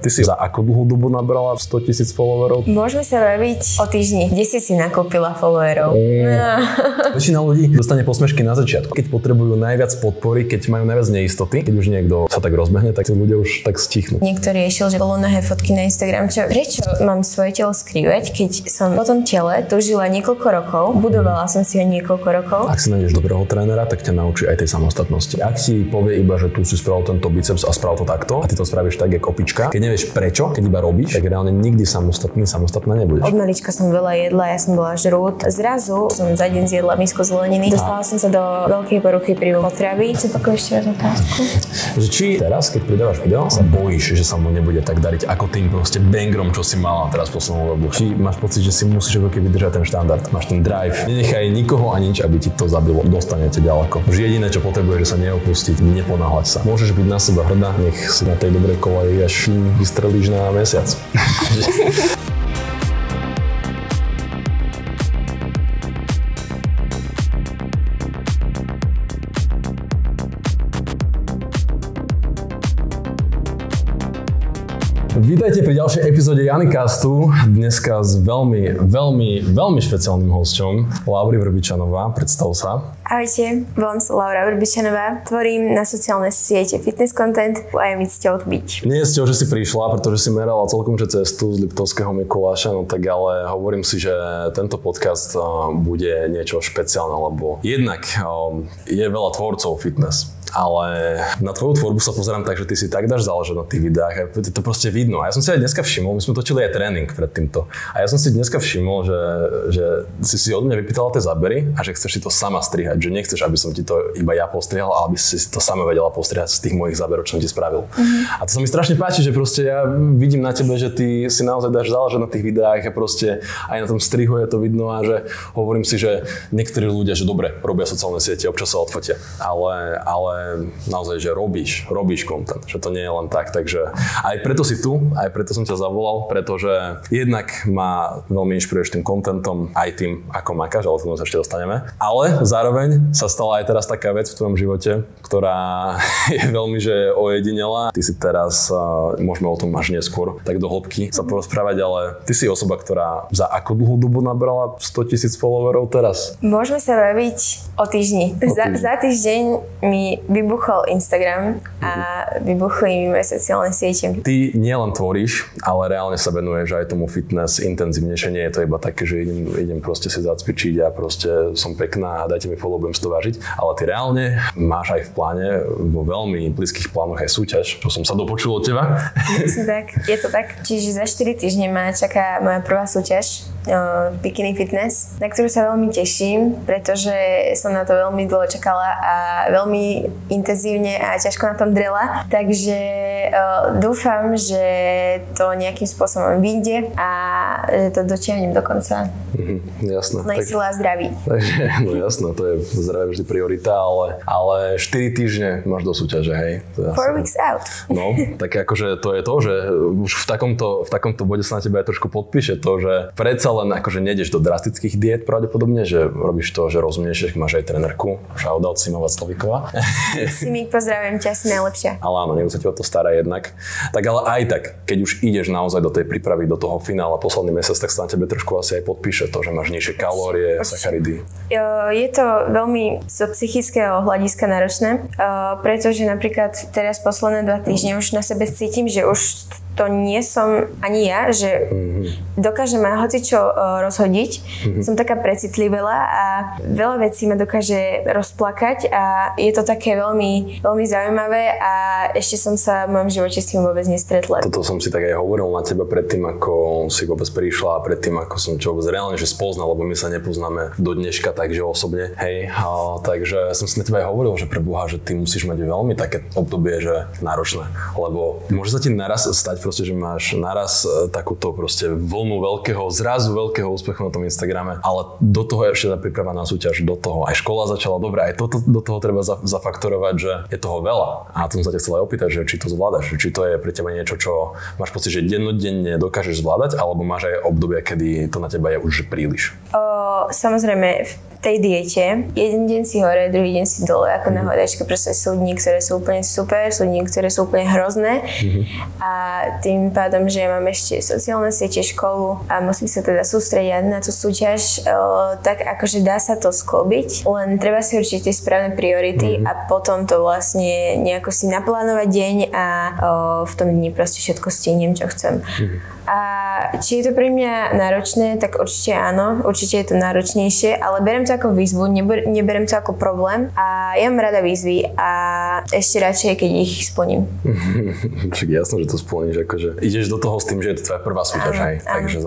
Ty si za akú dlhú dobu nabrala 100 000 followerov? Môžeme sa baviť o týždni. Kde si nakúpila followerov? Väčšina ľudí dostane posmešky na začiatku. Keď potrebujú najviac podpory, keď majú najviac neistoty, keď už niekto sa tak rozbehne, tak tí ľudia už tak stichnú. Niekto riešil, že polonahé fotky na Instagram. Prečo mám svoje telo skrývať, keď som po tom tele túžila niekoľko rokov, budovala som si ho niekoľko rokov. Ak si nájdeš dobrého trénera, tak ťa naučí aj tej samostatnosti. Ak ti povie iba, že tu si spravil tento biceps a spravil to takto a ty to spravíš tak, jak opička, keď nevieš prečo, keď iba robíš, tak reálne nikdy samostatná nebudeš. Od malička som veľa jedla, ja som bola žrút. Zrazu som za deň zjedla misku zeleniny. Dostala som sa do veľkej poruchy príjmu potravy. Chcem pakovať ešte raz otázku. Že či teraz, keď pridávaš video, sa bojíš, že sa mu nebude tak dariť ako tým proste bangrom, čo si mala teraz poslednú dobu. Či máš pocit, že si musíš ako keby držať ten štandard, máš ten drive. Nenechaj nikoho a nič, aby ti to zabilo. Dostanete ďaleko. Už jediné, čo potrebuješ, že sa neopustiť, neponáhľať sa. Môžeš byť na seba hrdá, nech si na tej dobrej kolaji až vystrelíš na mesiac. Vítajte pri ďalšej epizóde Janikastu. Dneska s veľmi špeciálnym hosťom, Lauri Vrbičanová. Predstav sa. Ahojte, volám sa Laura Vrbičanová. Tvorím na sociálne siete fitness content a je mi cťou tu byť. Nie je cťou, že si prišla, pretože si merala celkom cestu z Liptovského Mikuláša, no tak ale hovorím si, že tento podcast bude niečo špeciálne, lebo jednak je veľa tvorcov fitness. Ale na tvoju tvorbu sa pozerám tak, že ty si tak dáš záležať na tých videách a to proste vidno. A ja som si aj dneska všimol, my sme točili aj tréning pred týmto. A ja som si dneska všimol, že si od mňa vypýtala tie zábery a že chceš si to sama strihať. Že nechceš, aby som ti to iba ja postrihal, ale aby si to sama vedela postrihať z tých mojich záberov, čo som ti spravil. A to sa mi strašne páči, že proste ja vidím na tebe, že ty si naozaj dáš záležať na tých videách a proste aj na tom strihu je to vidno a že hovorím si, že niektorí ľudia, že dobre, robia sociálne siete, občas sa odfotia, ale naozaj, že robíš content, že to nie je len tak, takže aj preto si tu, aj preto som ťa zavolal, pretože jednak ma veľmi inšpiruješ tým contentom, aj tým, ako makáš, ale k tomu sa ešte dostaneme, ale zároveň sa stala aj teraz taká vec v tvojom živote, ktorá je veľmi, že ojedinelá. Ty si teraz, môžeme o tom až neskôr, tak do hĺbky sa porozprávať, ale ty si osoba, ktorá za akú dlhú dobu nabrala 100 000 followerov teraz? Môžeme sa baviť o týždni. Za týždeň mi vybuchol Instagram a vybuchli mi moje sociálne siete. Ty nielen tvoríš, ale reálne sa venuješ aj tomu fitness intenzívnejšie. Nie je to iba také, že idem proste si zacvičiť a proste som pekná a dajte mi follow, budem si to vážiť. Ale ty reálne máš aj v pláne, vo veľmi blízkych plánoch aj súťaž, čo som sa dopočul od teba. Je to tak. Čiže za 4 týždne ma čaká moja prvá súťaž Bikini Fitness, na ktorú sa veľmi teším, pretože som na to veľmi dlho čakala a veľmi intenzívne a ťažko na tom drela, takže dúfam, že to nejakým spôsobom vyjde a že to dotiahnem do konca. Jasné. Sila a zdraví. Takže, no jasné, to je zdravie vždy priorita, ale 4 týždne máš do súťaže, hej? 4 weeks out. No, tak akože to je to, že už v takomto bode sa na teba aj trošku podpíše to, že predsa len akože nejdeš do drastických diét pravdepodobne, že robíš to, že rozumieš, že máš aj trénerku, shoutout Simova Slavíková. Simík, pozdravím ťa, si najlepšia. Ale áno, niekto sa ti o to stará jednak. Tak ale aj tak, keď už ideš naozaj do tej prípravy, do toho finála posledný mesiac, tak sa na tebe trošku asi aj podpíše to, že máš nižšie kalórie, sacharidy. Je to veľmi zo psychického hľadiska náročné, pretože napríklad teraz posledné 2 týždne už na sebe cítim, že už to nie som ani ja, že dokáže ma hocičo rozhodiť. Som taká precitlivela a veľa vecí ma dokáže rozplakať a je to také veľmi, veľmi zaujímavé a ešte som sa v mojom živote s tým vôbec nestretla. Toto som si tak aj hovoril na teba predtým, ako si vôbec prišla a predtým, ako som ťa vôbec reálne že spoznal, lebo my sa nepoznáme do dneška, takže osobne. Hej, takže som si na teba aj hovoril, že pre Boha, že ty musíš mať veľmi také obdobie, že náročné, lebo môže sa ti naraz stať proste, že máš naraz takúto proste vlnu zrazu veľkého úspechu na tom Instagrame, ale do toho je ešte tá príprava na súťaž, do toho aj škola začala dobre, aj toto do toho treba zafaktorovať, že je toho veľa. A to som sa ťa chcel aj opýtať, že či to zvládaš. zvládaš. Či to je pre teba niečo, čo máš pocit, že dennodenne dokážeš zvládať, alebo máš aj obdobia, kedy to na teba je už príliš? Samozrejme, v tej diete jeden deň si hore, druhý deň si dole, ako na hľadačke. Proste sú dni, ktoré sú úplne super, sú dni, ktoré sú úplne hrozné. A tým pádom, že mám ešte sociálne siete, školu a musím sa teda sústrediť na tú súťaž, tak akože dá sa to sklbiť, len treba si určiť tie správne priority a potom to vlastne nejako si naplánovať deň a v tom dni proste všetko stihniem, čo chcem. A či je to pre mňa náročné, tak určite áno, určite je to náročnejšie, ale beriem to ako výzvu, neberiem to ako problém a ja mám rada výzvy a ešte radšej, keď ich splním. Však jasno, že to splníš, akože ideš do toho s tým, že je to tvoja prvá súťaž, hej, takže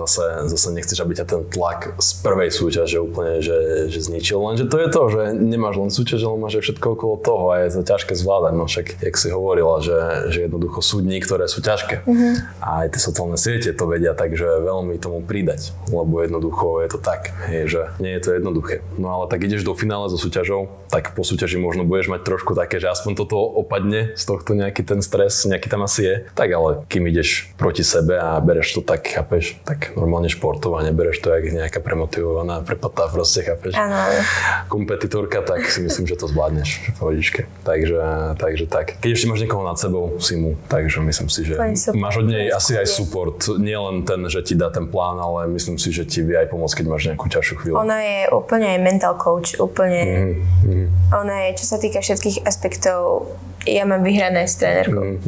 zase nechceš, aby ťa ten tlak z prvej súťaže úplne, že zničil, lenže to je to, že nemáš len súťaž, ale máš aj všetko okolo toho a je to ťažké zvládať, no však, jak si hovorila, že jednoducho sú dni, ktoré sú ťažké a aj tie sociálne siete to vedia, takže veľmi tomu pridať, lebo jednoducho je to tak, že nie je to jednoduché. No ale tak ideš do finále so súťažou, tak po súťaži možno budeš mať trošku také, že aspoň toto opadne z tohto nejaký ten stres, nejaký tam asi je. Tak ale kým ideš proti sebe a bereš to tak, chápeš, tak normálne športovanie, bereš to jak nejaká premotivovaná, prepatá proste, chápeš. Áno. Kompetitorka, tak si myslím, že to zvládneš v pohodičke. Takže tak. Keď ešte máš niekoho nad sebou, Simu, takže myslím si, že máš od nej asi aj support. Nie len ten, že ti dá ten plán, ale myslím si, že ti vie aj pomôcť, keď máš nejakú ťažšiu chvíľu. Ona je úplne aj mental coach, úplne. Ona je, čo sa týka všetkých aspektov, ja mám vyhrané s trénerkou.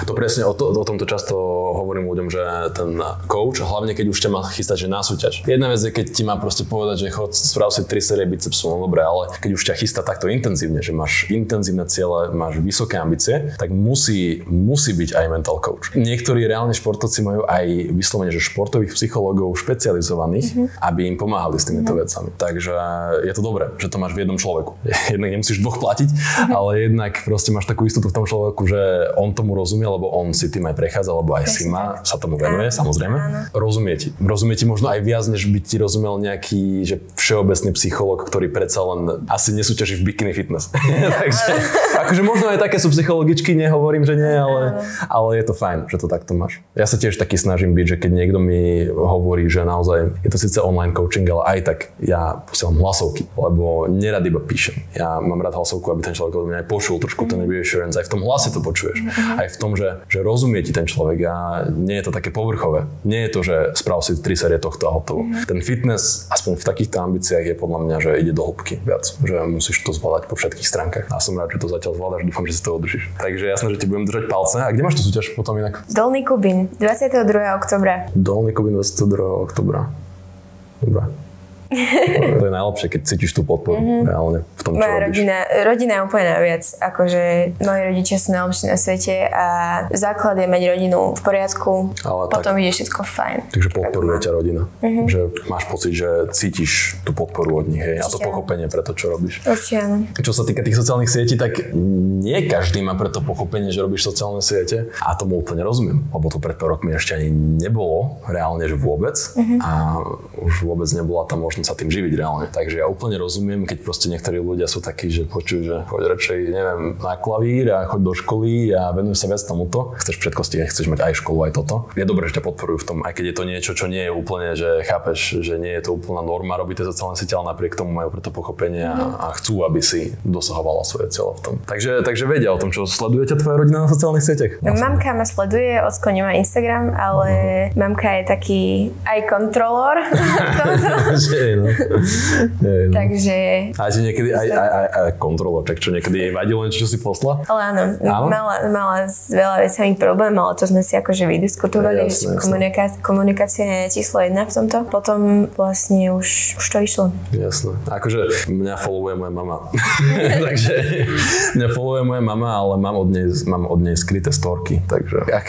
To presne, o tomto často hovorím ľuďom, že ten coach, hlavne keď už ťa má chystať, že na súťaž. Jedna vec je, keď ti má proste povedať, že chod, sprav si 3 série bicepsu, no dobre, ale keď už ťa chystá takto intenzívne, že máš intenzívne ciele, máš vysoké ambície, tak musí byť aj mental coach. Niektorí reálne športovci majú aj vyslovene, že športových psychológov špecializovaných, aby im pomáhali s týmito vecami. Takže je to dobré, že to máš v jednom človeku. Jednak nemusíš dvoch platiť, ale jednak proste máš takú istotu v tom človeku, že on tomu rozumie, lebo on si tým aj prechádza, lebo aj Sima sa tomu venuje, samozrejme. Rozumie ti možno aj viac, než by ti rozumel nejaký, že všeobecný psychológ, ktorý predsa len asi nesúťaží v bikini fitness. Takže akože možno aj také sú psychologičky, nehovorím, že nie, ale je to fajn, že to takto máš. Ja sa tiež taký snažím byť, že keď niekto mi hovorí, že naozaj je to síce online coaching, ale aj tak ja posielam hlasovky, lebo nerad iba píšem. Ja mám rád hlasovku, aby ten človek od mňa aj počul trošku ten reassurance, aj v tom hlase to počuješ. Aj v tom, že rozumie ti ten človek a nie je to také povrchové. Nie je to, že sprav si 3 série tohto a hotovo. Ten fitness, aspoň v takýchto ambíciách, je podľa mňa, že ide do hĺbky viac. Že musíš to zvládať po všetkých stránkach. A som rád, že to zatiaľ zvládaš, dúfam, že si to udržíš. Takže jasné, že ti budem držať palce. A kde máš tú súťaž potom inak? Dolný Kubín, 22. októbra. Dolný Kubín, 22. októbra. Dobrá. To je najlepšie, keď cítiš tú podporu reálne v tom, čo moja robíš. rodina je úplne najviac. Akože moji rodičia sú najlepší na svete a základ je mať rodinu v poriadku, ale potom ide všetko fajn. Takže podporuje ťa rodina. Že máš pocit, že cítiš tú podporu od nich, hej, a to pochopenie pre to, čo robíš. Určite áno. Čo sa týka tých sociálnych sietí, tak nie každý má pre to pochopenie, že robíš sociálne siete, a tomu úplne rozumiem, lebo to pred pár rokmi ešte ani nebolo reálne, že vôbec, a už vôbec nebola tam možnosť sa tým živiť reálne. Takže ja úplne rozumiem, keď proste niektorí ľudia sú takí, že počujú, že choď radšej, neviem, na klavír a choď do školy a venuj sa viac tomuto. Chceš všetko stihnúť, chceš mať aj školu, aj toto. Je dobré, že ťa podporujú v tom, aj keď je to niečo, čo nie je úplne, že chápeš, že nie je to úplná norma robiť tie sociálne siete, ale napriek tomu majú preto pochopenie a chcú, aby si dosahovala svoje cieľe v tom. Takže vedia o tom, čo sledujete tvoja rodina na sociálnych sieťach. Mamka ma sleduje, ocko nemá Instagram, ale mamka je taký aj kontrolor. No. Takže... A ti niekedy aj kontrolor, tak čo niekedy jej vadilo niečo, čo si posla? Ale áno? Mala s veľa vecami problém, ale to sme si akože vydiskutovali, že komunikácia je číslo 1 v tomto. Potom vlastne už to išlo. Jasné. Akože mňa followuje moja mama. Takže mňa followuje moja mama, ale mám od nej skryté storky. Takže ak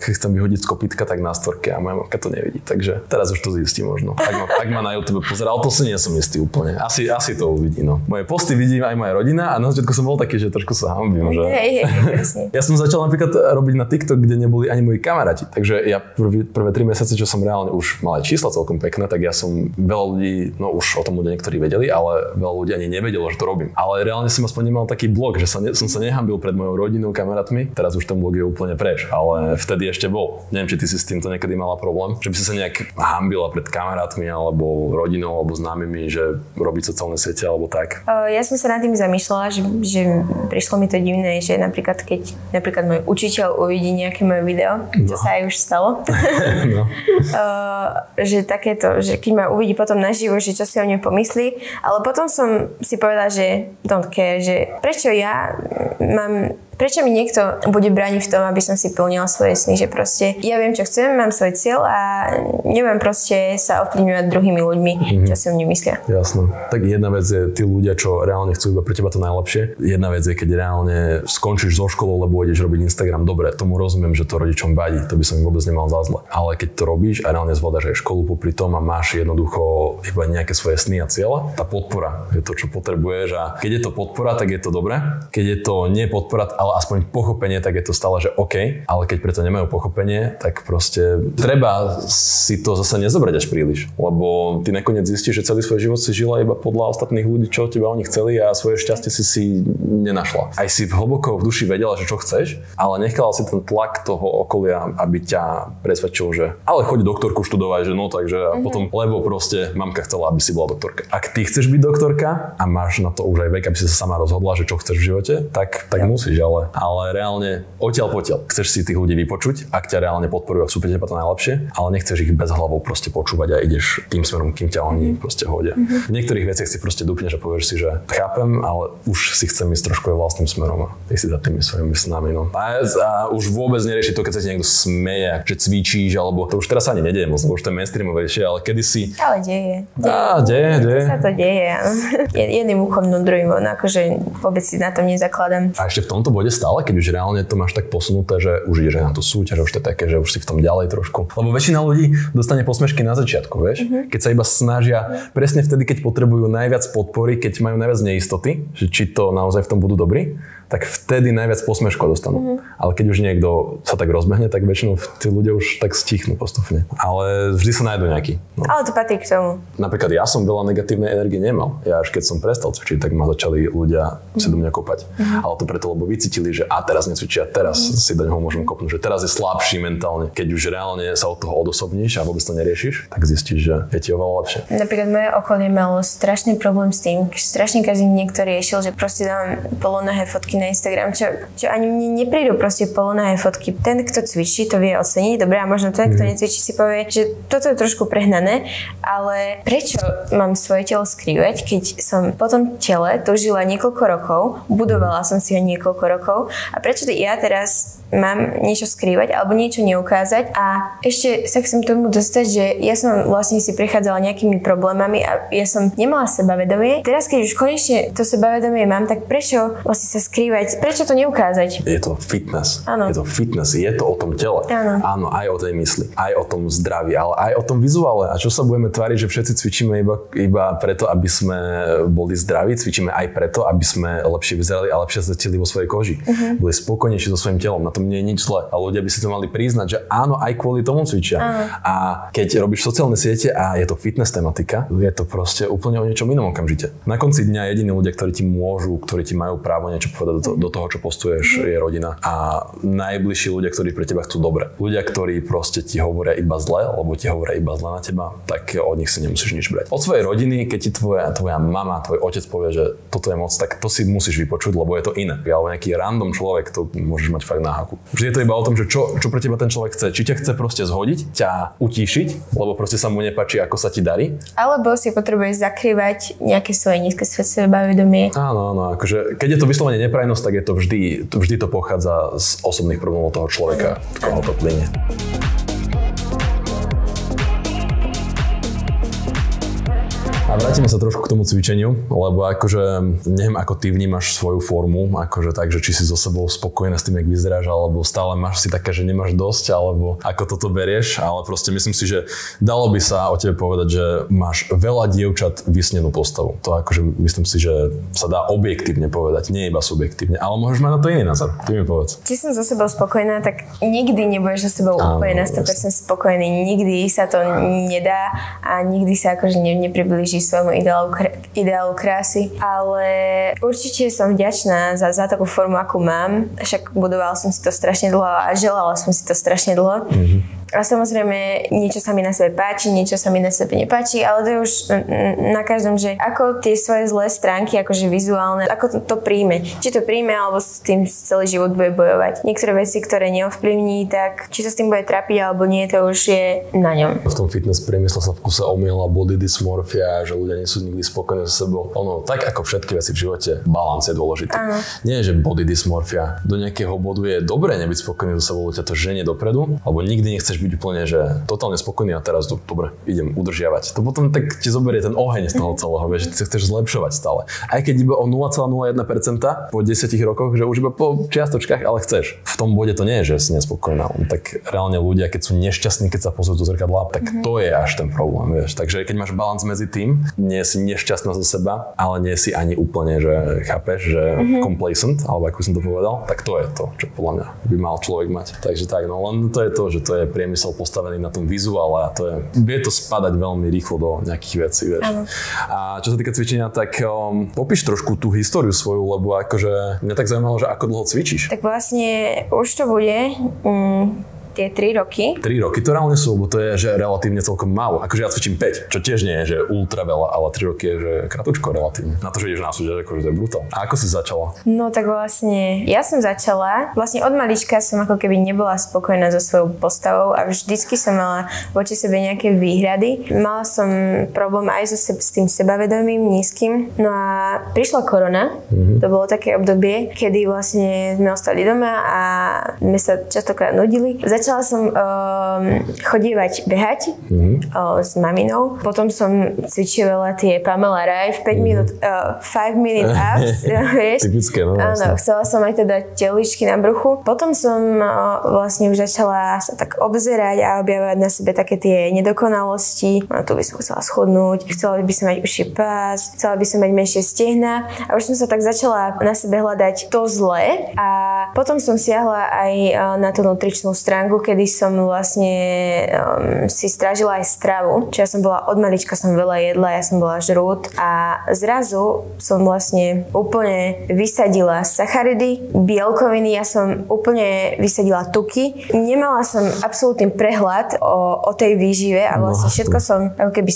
chcem vyhodiť z kopytka, tak na storke a moja mamka to nevidí. Takže teraz už to zistí možno. Ak ak ma na YouTube pozeral, to si nie som istý úplne. Asi to uvidí, no. Moje posty vidí aj moja rodina a na začiatku som bol taký, že trošku sa hanbím, že... Hej, ja som začal napríklad robiť na TikTok, kde neboli ani moji kamaráti, takže ja prvé 3 mesiace, čo som reálne už mal aj čísla celkom pekné, tak ja som veľa ľudí, no už o tom ľudia niektorí vedeli, ale veľa ľudí ani nevedelo, že to robím. Ale reálne som aspoň nemal taký blog, že som sa nehanbil pred mojou rodinou, kamarátmi. Teraz už ten blog je úplne preč, ale vtedy ešte bol. Neviem, či ty si s týmto niekedy mala problém, že by si sa nejak hanbila pred kamarátmi alebo rodinou alebo známymi, že robiť sociálne siete alebo tak. Ja som sa nad tým zamýšľala, že prišlo mi to divné, že napríklad keď môj učiteľ uvidí nejaké moje video, čo sa aj už stalo, no. Že takéto, že keď ma uvidí potom naživo, že čo si o mne pomyslí, ale potom som si povedala, že don't care, že prečo mi niekto bude brániť v tom, aby som si plnila svoje sny, že proste ja viem, čo chcem, mám svoj cieľ a neviem proste sa ovplyvňovať druhými ľuďmi, čo si o mne myslia. Jasné. Tak jedna vec je tí ľudia, čo reálne chcú iba pre teba to najlepšie. Jedna vec je, keď reálne skončíš so školou, lebo ideš robiť Instagram. Dobre, tomu rozumiem, že to rodičom vadí, to by som im vôbec nemal za zle. Ale keď to robíš a reálne zvládaš aj školu popri tom a máš jednoducho iba nejaké svoje sny a cieľe, tá podpora je to, čo potrebuješ a keď je to podpora, tak je to dobré. Keď je to nie podpora, ale aspoň pochopenie, tak je to stále, že OK, ale keď preto nemajú pochopenie, tak proste treba si to zase nezobrať až príliš, lebo ty nakoniec zistíš, že celý svoj život si žila iba podľa ostatných ľudí, čo teba oni chceli a svoje šťastie si nenašla. Aj si hlboko v duši vedela, že čo chceš, ale nechala si ten tlak toho okolia, aby ťa presvedčil, že ale choď doktorku študovať, že no takže a potom, lebo proste mamka chcela, aby si bola doktorka. Ak ty chceš byť doktorka a máš na to už aj vek, aby si sa sama rozhodla, že čo chceš v živote, tak musíš, ale reálne odtiaľ potiaľ. Chceš si tých ľudí vypočuť, ak ťa reálne podporujú, ak sú pre teba to najlepšie, ale nechceš ich bez hlavou proste počúvať a ideš tým smerom, kým ťa oni proste hodia. V niektorých veciach si proste dupneš a povieš si, že chápem, ale už si chcem ísť trošku aj vlastným smerom a ty si za tými svojimi snami, no. A už vôbec nerieši to, keď sa ti niekto smeje, že cvičíš, alebo to už teraz sa ani nedieje moc, lebo už to je mainstreamovejšie, ale kedysi. Ale deje. Deje. Sa to deje. Jedným uchom, no druhým, akože vôbec si na tom nezakladám. A ešte v tomto bode stále, keď už reálne to máš tak posunuté, že už ideš aj na tú súťaž, už to je také, že už si v tom ďalej trošku. Lebo väčšina ľudí dostane posmešky na začiatku, vieš? Keď sa iba snažia presne vtedy, keď potrebujú najviac podpory, keď majú najviac neistoty, že či to naozaj v tom budú dobrí, tak vtedy najviac posmeškov dostanú. Ale keď už niekto sa tak rozbehne, tak väčšinou tí ľudia už tak stichnú postupne. Ale vždy sa nájdu nejaký. No. Ale to patrí k tomu. Napríklad ja som veľa negatívnej energie nemal. Ja až keď som prestal cvičiť, tak ma začali ľudia si do mňa kopať. Ale to preto, lebo vycítili, že teraz necvičia, teraz si do neho môžem kopnúť, že teraz je slabší mentálne. Keď už reálne sa od toho odosobníš a vôbec to neriešiš, tak zistíš, že je ti oveľa lepšie. Napríklad moje okolie malo strašný problém s tým, strašne každý niekto riešil, že proste dám polonahé fotky na Instagram, čo ani mne neprídu proste polonahé fotky. Ten, kto cvičí, to vie oceniť, dobre, a možno ten, kto necvičí, si povie, že toto je trošku prehnané, ale prečo mám svoje telo skrývať, keď som po tom tele dožila niekoľko rokov, budovala som si ho niekoľko rokov a prečo ja teraz mám niečo skrývať alebo niečo neukázať a ešte sa chcem tomu dostať, že ja som vlastne si prechádzala nejakými problémami a ja som nemala sebavedomie. Teraz, keď už konečne to sebavedomie mám, tak prečo vlastne sa skrývať? Prečo to neukázať? Je to fitness. Áno. Je to fitness, je to o tom tele. Áno. Áno, aj o tej mysli, aj o tom zdraví, ale aj o tom vizuále. A čo sa budeme tváriť, že všetci cvičíme iba preto, aby sme boli zdraví, cvičíme aj preto, aby sme lepšie vyzerali a lepšie cítili vo svojej koži. Boli spokojnejší so svojím telom. Na tom nie je nič zlé. A ľudia by si to mali priznať, že áno, aj kvôli tomu cvičia. A keď robíš sociálne siete a je to fitness tematika, je to proste úplne o niečom inom okamžite. Na konci dňa jediní ľudia, ktorí ti môžu, ktorí ti majú právo niečo povedať do toho, čo postuješ, je rodina. A najbližší ľudia, ktorí pre teba chcú dobre. Ľudia, ktorí proste ti hovoria iba zle, alebo ti hovoria iba zle na teba, tak od nich si nemusíš nič brať. Od svojej rodiny, keď ti tvoja mama, tvoj otec povie, že toto je moc, tak to si musíš vypočuť, lebo je to iné. Alebo nejaký random človek, to môžeš mať fakt na haku. Vždy je to iba o tom, že čo pre teba ten človek chce. Či ťa chce proste zhodiť, ťa utíšiť, lebo proste sa mu nepáči, ako sa ti darí. Alebo si potrebuješ zakrývať nejaké svoje nízke sebavedomie. Áno, akože keď je to vyslovene neprajnosť, tak je to vždy to pochádza z osobných problémov toho človeka, koho to plynie. A vrátime sa trošku k tomu cvičeniu, lebo akože neviem, ako ty vnímaš svoju formu, akože tak, že či si so sebou spokojná s tým, jak vyzeráš, alebo stále máš si také, že nemáš dosť, alebo ako toto berieš, ale proste myslím si, že dalo by sa o tebe povedať, že máš veľa dievčat vysnenú postavu. To akože myslím si, že sa dá objektívne povedať, nie iba subjektívne, ale môžeš mať na to iný názor. Ty mi povedz. Či som so sebou spokojná, tak nikdy nebudeš so sebou úplne na 100% spokojný, nikdy sa to nedá a nikdy sa akože nepriblíži svojmu ideálu krásy, ale určite som vďačná za takú formu, akú mám. Však budovala som si to strašne dlho a želala som si to strašne dlho. A samozrejme, niečo sa mi na sebe páči, niečo sa mi na sebe nepáči, ale to je už na každom, že ako tie svoje zlé stránky, akože vizuálne, ako to príjme. Či to príjme, alebo s tým celý život bude bojovať. Niektoré veci, ktoré neovplyvní, tak či sa s tým bude trápiť, alebo nie, to už je na ňom. V tom fitness priemysle sa v kuse omiela body dysmorphia, že ľudia nie sú nikdy spokojní so sebou. Ono, tak ako všetky veci v živote, balans je dôležitý. Nie, že body dysmorphia. Do nejakého bodu je dobré nebyť spokojný so sebou, ťa to ženie dopredu, alebo nikdy nechceš byť úplne, že totálne spokojný a teraz dobre, idem udržiavať. To potom tak ti zoberie ten oheň z toho celého, že ty sa chceš zlepšovať stále. Aj keď iba o 0,01% po 10 rokoch, že už iba po čiastočkách, ale chceš. V tom bode to nie je, že si nespokojná. Tak reálne ľudia, keď sú nešťastní, keď sa pozrú do zrkadla, tak to je až ten problém, vieš. Takže keď máš balans medzi tým, nie si nešťastná zo seba, ale nie si ani úplne, že chápeš, že complacent, alebo ako som to povedal, tak to je to, čo podľa mňa by mal človek mať. Takže tak, no len to je to, že to je priemysel postavený na tom vizuále a to je, vie to spadať veľmi rýchlo do nejakých vecí, vieš. A čo sa týka cvičenia, tak popíš trošku tú históriu svoju, lebo akože mňa tak zaujímalo, že ako dlho cvičíš. Tak vlastne už to bude tie 3 roky. 3 roky to reálne sú, lebo to je, že relatívne celkom málo. Akože ja cvičím 5, čo tiež nie je, že ultra veľa, ale 3 roky je, že kratučko relatívne. Na to, že ideš na súťaž, akože to je brutál. A ako si začala? No tak vlastne, ja som začala, vlastne od malička som ako keby nebola spokojná so svojou postavou a vždycky som mala voči sebe nejaké výhrady. Mala som problém aj s tým sebavedomím nízkym. No a prišla korona, to bolo také obdobie, kedy vlastne sme ostali doma a sme sa častokrát nudili. Začala som chodívať behať s maminou. Potom som cvičila tie Pamela Reif 5 minút 5 minute abs. Typické, no. Áno, chcela som aj teda teličky na bruchu. Potom som vlastne už začala sa tak obzerať a objavovať na sebe také tie nedokonalosti. No, tu by som chcela schudnúť, chcela by som mať užší pás, chcela by som mať menšie stehna a už som sa tak začala na sebe hľadať to zlé a potom som siahla aj na tú nutričnú stránku, kedy som vlastne si strážila aj stravu. Čiže ja som bola od malička, som veľa jedla, ja som bola žrút a zrazu som vlastne úplne vysadila sacharidy, bielkoviny, ja som úplne vysadila tuky. Nemala som absolútny prehľad o tej výžive a vlastne všetko som ako keby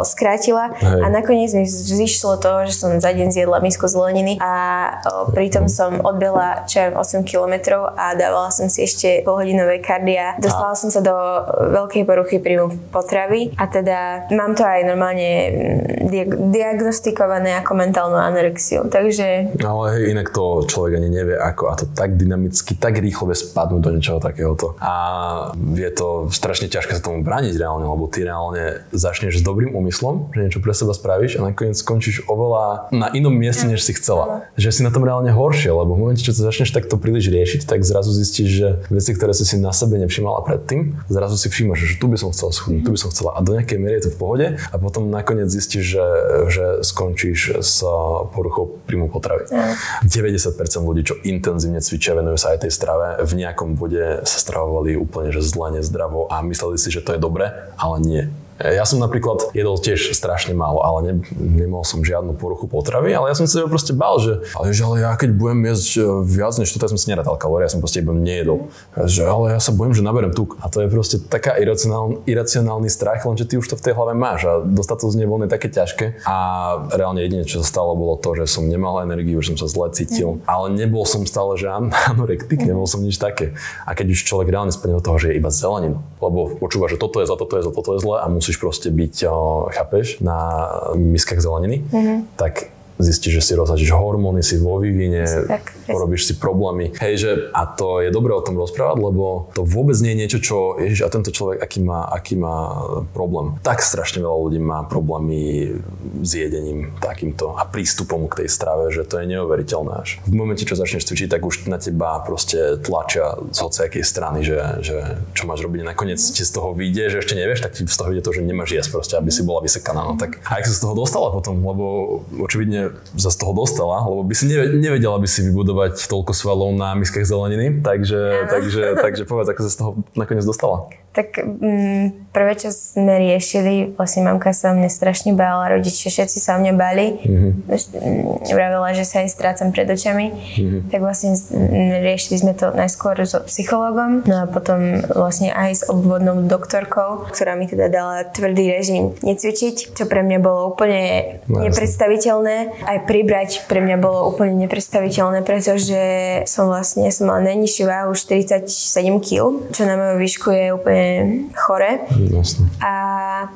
skrátila a nakoniec mi zišlo to, že som za deň zjedla misku zeleniny a pritom som odbehla 8 kilometrov a dávala som si ešte polhodinové kardia. Dostala som sa do veľkej poruchy príjmu potravy a teda mám to aj normálne diagnostikované ako mentálnu anorexiu, takže... Ale hej, inak to človek ani nevie ako a to tak dynamicky, tak rýchlo vie spadnúť do niečoho takéhoto. A je to strašne ťažké sa tomu brániť reálne, lebo ty reálne začneš s dobrým úmyslom, že niečo pre seba spravíš a nakoniec skončíš oveľa na inom mieste, než si chcela. Že si na tom reálne horšie, lebo v momente, čo to začneš takto príliš riešiť, tak zrazu zistíš, že veci, ktoré si na sebe nevšimala predtým, zrazu si všímaš, že tu by som chcela schudnúť, tu by som chcela a do nejakej miery je to v pohode a potom nakoniec zistíš, že skončíš s poruchou príjmu potravy. 90% ľudí, čo intenzívne cvičia, venujú sa aj tej strave, v nejakom bode sa stravovali úplne že zle, nezdravo a mysleli si, že to je dobre, ale nie. Ja som napríklad jedol tiež strašne málo, ale nemal som žiadnu poruchu potravy, ale ja som sa proste bál, že ale ja keď budem jesť viac než to, tak som si nerátal kalórie, ja som proste iba nejedol. Ale ja sa bojím, že naberem tuk. A to je proste taká iracionálny strach, lenže ty už to v tej hlave máš a dostať to z nej von je také ťažké. A reálne jediné, čo sa stalo, bolo to, že som nemal energiu, že som sa zle cítil, ale nebol som stále že anorektik, nebol som nič také. A keď už človek reálne spadne do toho, že je iba zeleninu, lebo počúva, že toto je zle, toto je zle a musíš proste byť, chápeš, na miskách zeleniny, tak zistíš, že si rozhačíš hormóny, si vo vývine, porobíš si problémy. Hej, že a to je dobré o tom rozprávať, lebo to vôbec nie je niečo, čo Ježiš, a tento človek aký má problém. Tak strašne veľa ľudí má problémy s jedením takýmto a prístupom k tej strave, že to je neuveriteľné až. V momente, čo začneš cvičiť, tak už na teba proste tlačia z hociakej strany, že čo máš robiť. Nakoniec ti z toho vyjde, že ešte nevieš, tak ti z toho vyjde to, že nemáš jesť proste, aby si bola vysekaná. No tak a ak sa z toho dostala potom, lebo očividne sa z toho dostala, lebo by si nevedela by si vybudovať toľko svalov na miskách zeleniny, takže povedz, ako sa z toho nakoniec dostala. Tak prvé, čo sme riešili, vlastne mamka sa o mne strašne bála, rodičia všetci sa o mne báli. Vravela, že sa aj strácam pred očami. Tak vlastne riešili sme to najskôr so psychologom, no a potom vlastne aj s obvodnou doktorkou, ktorá mi teda dala tvrdý režim necvičiť, čo pre mňa bolo úplne nepredstaviteľné. Aj pribrať pre mňa bolo úplne nepredstaviteľné, pretože som mala najnižšiu váhu 47 kg, čo na moju výšku je úplne chore. Jasne. A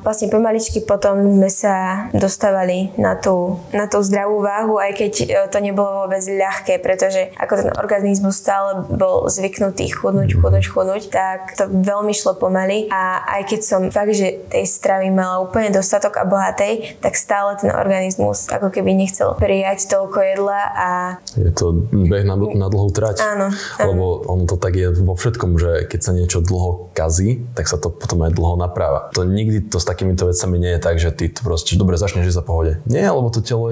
vlastne pomaličky potom sme sa dostávali na tú zdravú váhu, aj keď to nebolo vôbec ľahké, pretože ako ten organizmus stále bol zvyknutý chudnúť, tak to veľmi šlo pomaly a aj keď som fakt, že tej stravy mala úplne dostatok a bohatej, tak stále ten organizmus ako keby nechcel prijať toľko jedla a... Je to beh na dlhú trať. Áno. Lebo ono to tak je vo všetkom, že keď sa niečo dlho kazí, tak sa to potom aj dlho napráva. To nikdy to s takýmito vecami nie je tak, že ty to proste dobre začneš žiť za pohode. Nie, lebo to telo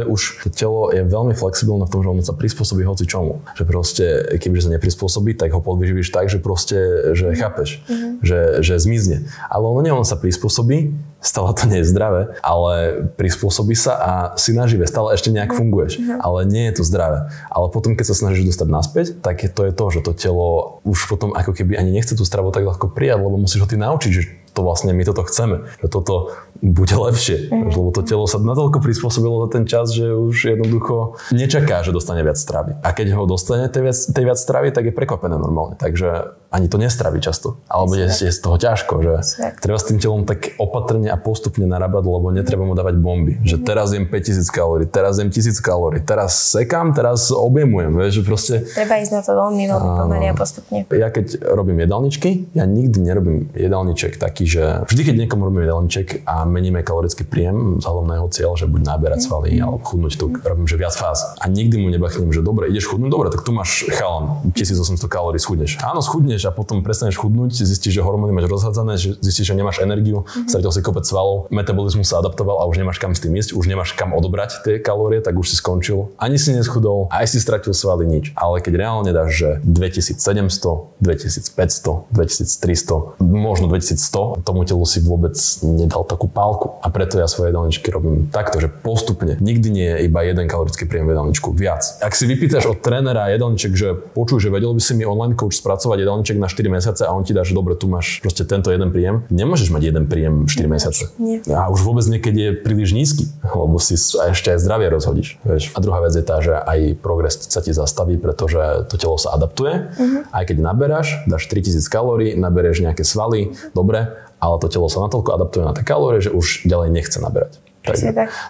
je veľmi flexibilné v tom, že ono sa prispôsobí hoci čomu. Že proste, kebyže sa neprispôsobí, tak ho podvyživíš tak, že proste, že chápeš, že zmizne. Ale ono sa prispôsobí, stále to nie je zdravé, ale prispôsobí sa a si nažive, stále ešte nejak funguješ. Ale nie je to zdravé. Ale potom, keď sa snažíš dostať naspäť, tak to je to, že to telo už potom ako keby ani nechce tú stravu tak ľahko prijať, lebo musíš ho ty naučiť, že to vlastne my toto chceme, že toto bude lepšie, lebo to telo sa natoľko prispôsobilo za ten čas, že už jednoducho nečaká, že dostane viac stravy. A keď ho dostane tej viac stravy, tak je prekvapené normálne, takže ani to nestraví často, alebo je z toho ťažko, že treba s tým telom tak opatrne a postupne narábať, lebo netreba mu dávať bomby, že teraz jem 5000 kalórií, teraz jem 1000 kalórií, teraz sekám, teraz objemujem, vieš, že proste... Treba ísť na to veľmi pomaly a postupne. Ja keď robím jedálničky, ja nikdy nerobím jedálniček taký, že vždy, keď niekomu robím jedálniček a meníme kalorický príjem vzhľadom na jeho cieľ, že buď naberať svaly alebo chudnúť, tu robím, že viac fáz. A nikdy mu nebachnem, že dobre, ideš chudnúť, dobre, tak tu máš chalan, 1800 kalórií, schudneš. Áno, schudneš a potom prestaneš chudnúť, zistíš, že hormóny máš rozhádzané, zistíš, že nemáš energiu, stratil si kopec svalov, metabolizmus sa adaptoval a už nemáš kam s tým ísť, už nemáš kam odobrať tie kalórie, tak už si skončil. Ani si neschudol, aj si stratil svaly, nič. Ale keď reálne dáš, že 2700, 2500, 2300, možno 2100, tomu telu si vôbec nedal takú pálku. A preto ja svoje jedálničky robím takto, že postupne. Nikdy nie je iba jeden kalorický príjem v jedálničku, viac. Ak si vypýtaš od trénera jedálniček, že počuj, že vedel by si mi online coach spracovať jedálniček na 4 mesiace a on ti dá, že dobre, tu máš proste tento jeden príjem, nemôžeš mať jeden príjem 4 mesiace. Nie. A už vôbec niekedy je príliš nízky, lebo si ešte aj zdravie rozhodíš. Vieš. A druhá vec je tá, že aj progres sa ti zastaví, pretože to telo sa adaptuje. Aj keď naberáš, dáš 3000 kalórií, nabereš nejaké svaly, dobre, ale to telo sa natoľko adaptuje na tie kalórie, že už ďalej nechce naberať.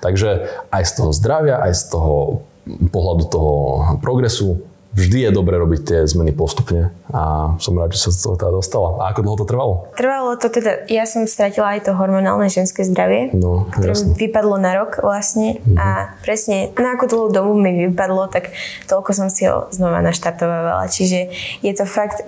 Takže aj z toho zdravia, aj z toho pohľadu toho progresu vždy je dobre robiť tie zmeny postupne a som rád, že sa to teda dostala. A ako dlho to trvalo? Trvalo to teda, ja som stratila aj to hormonálne ženské zdravie, ktoré vypadlo na rok vlastne a presne na akú dlhú dobu mi vypadlo, tak toľko som si ho znova naštartovala. Čiže je to fakt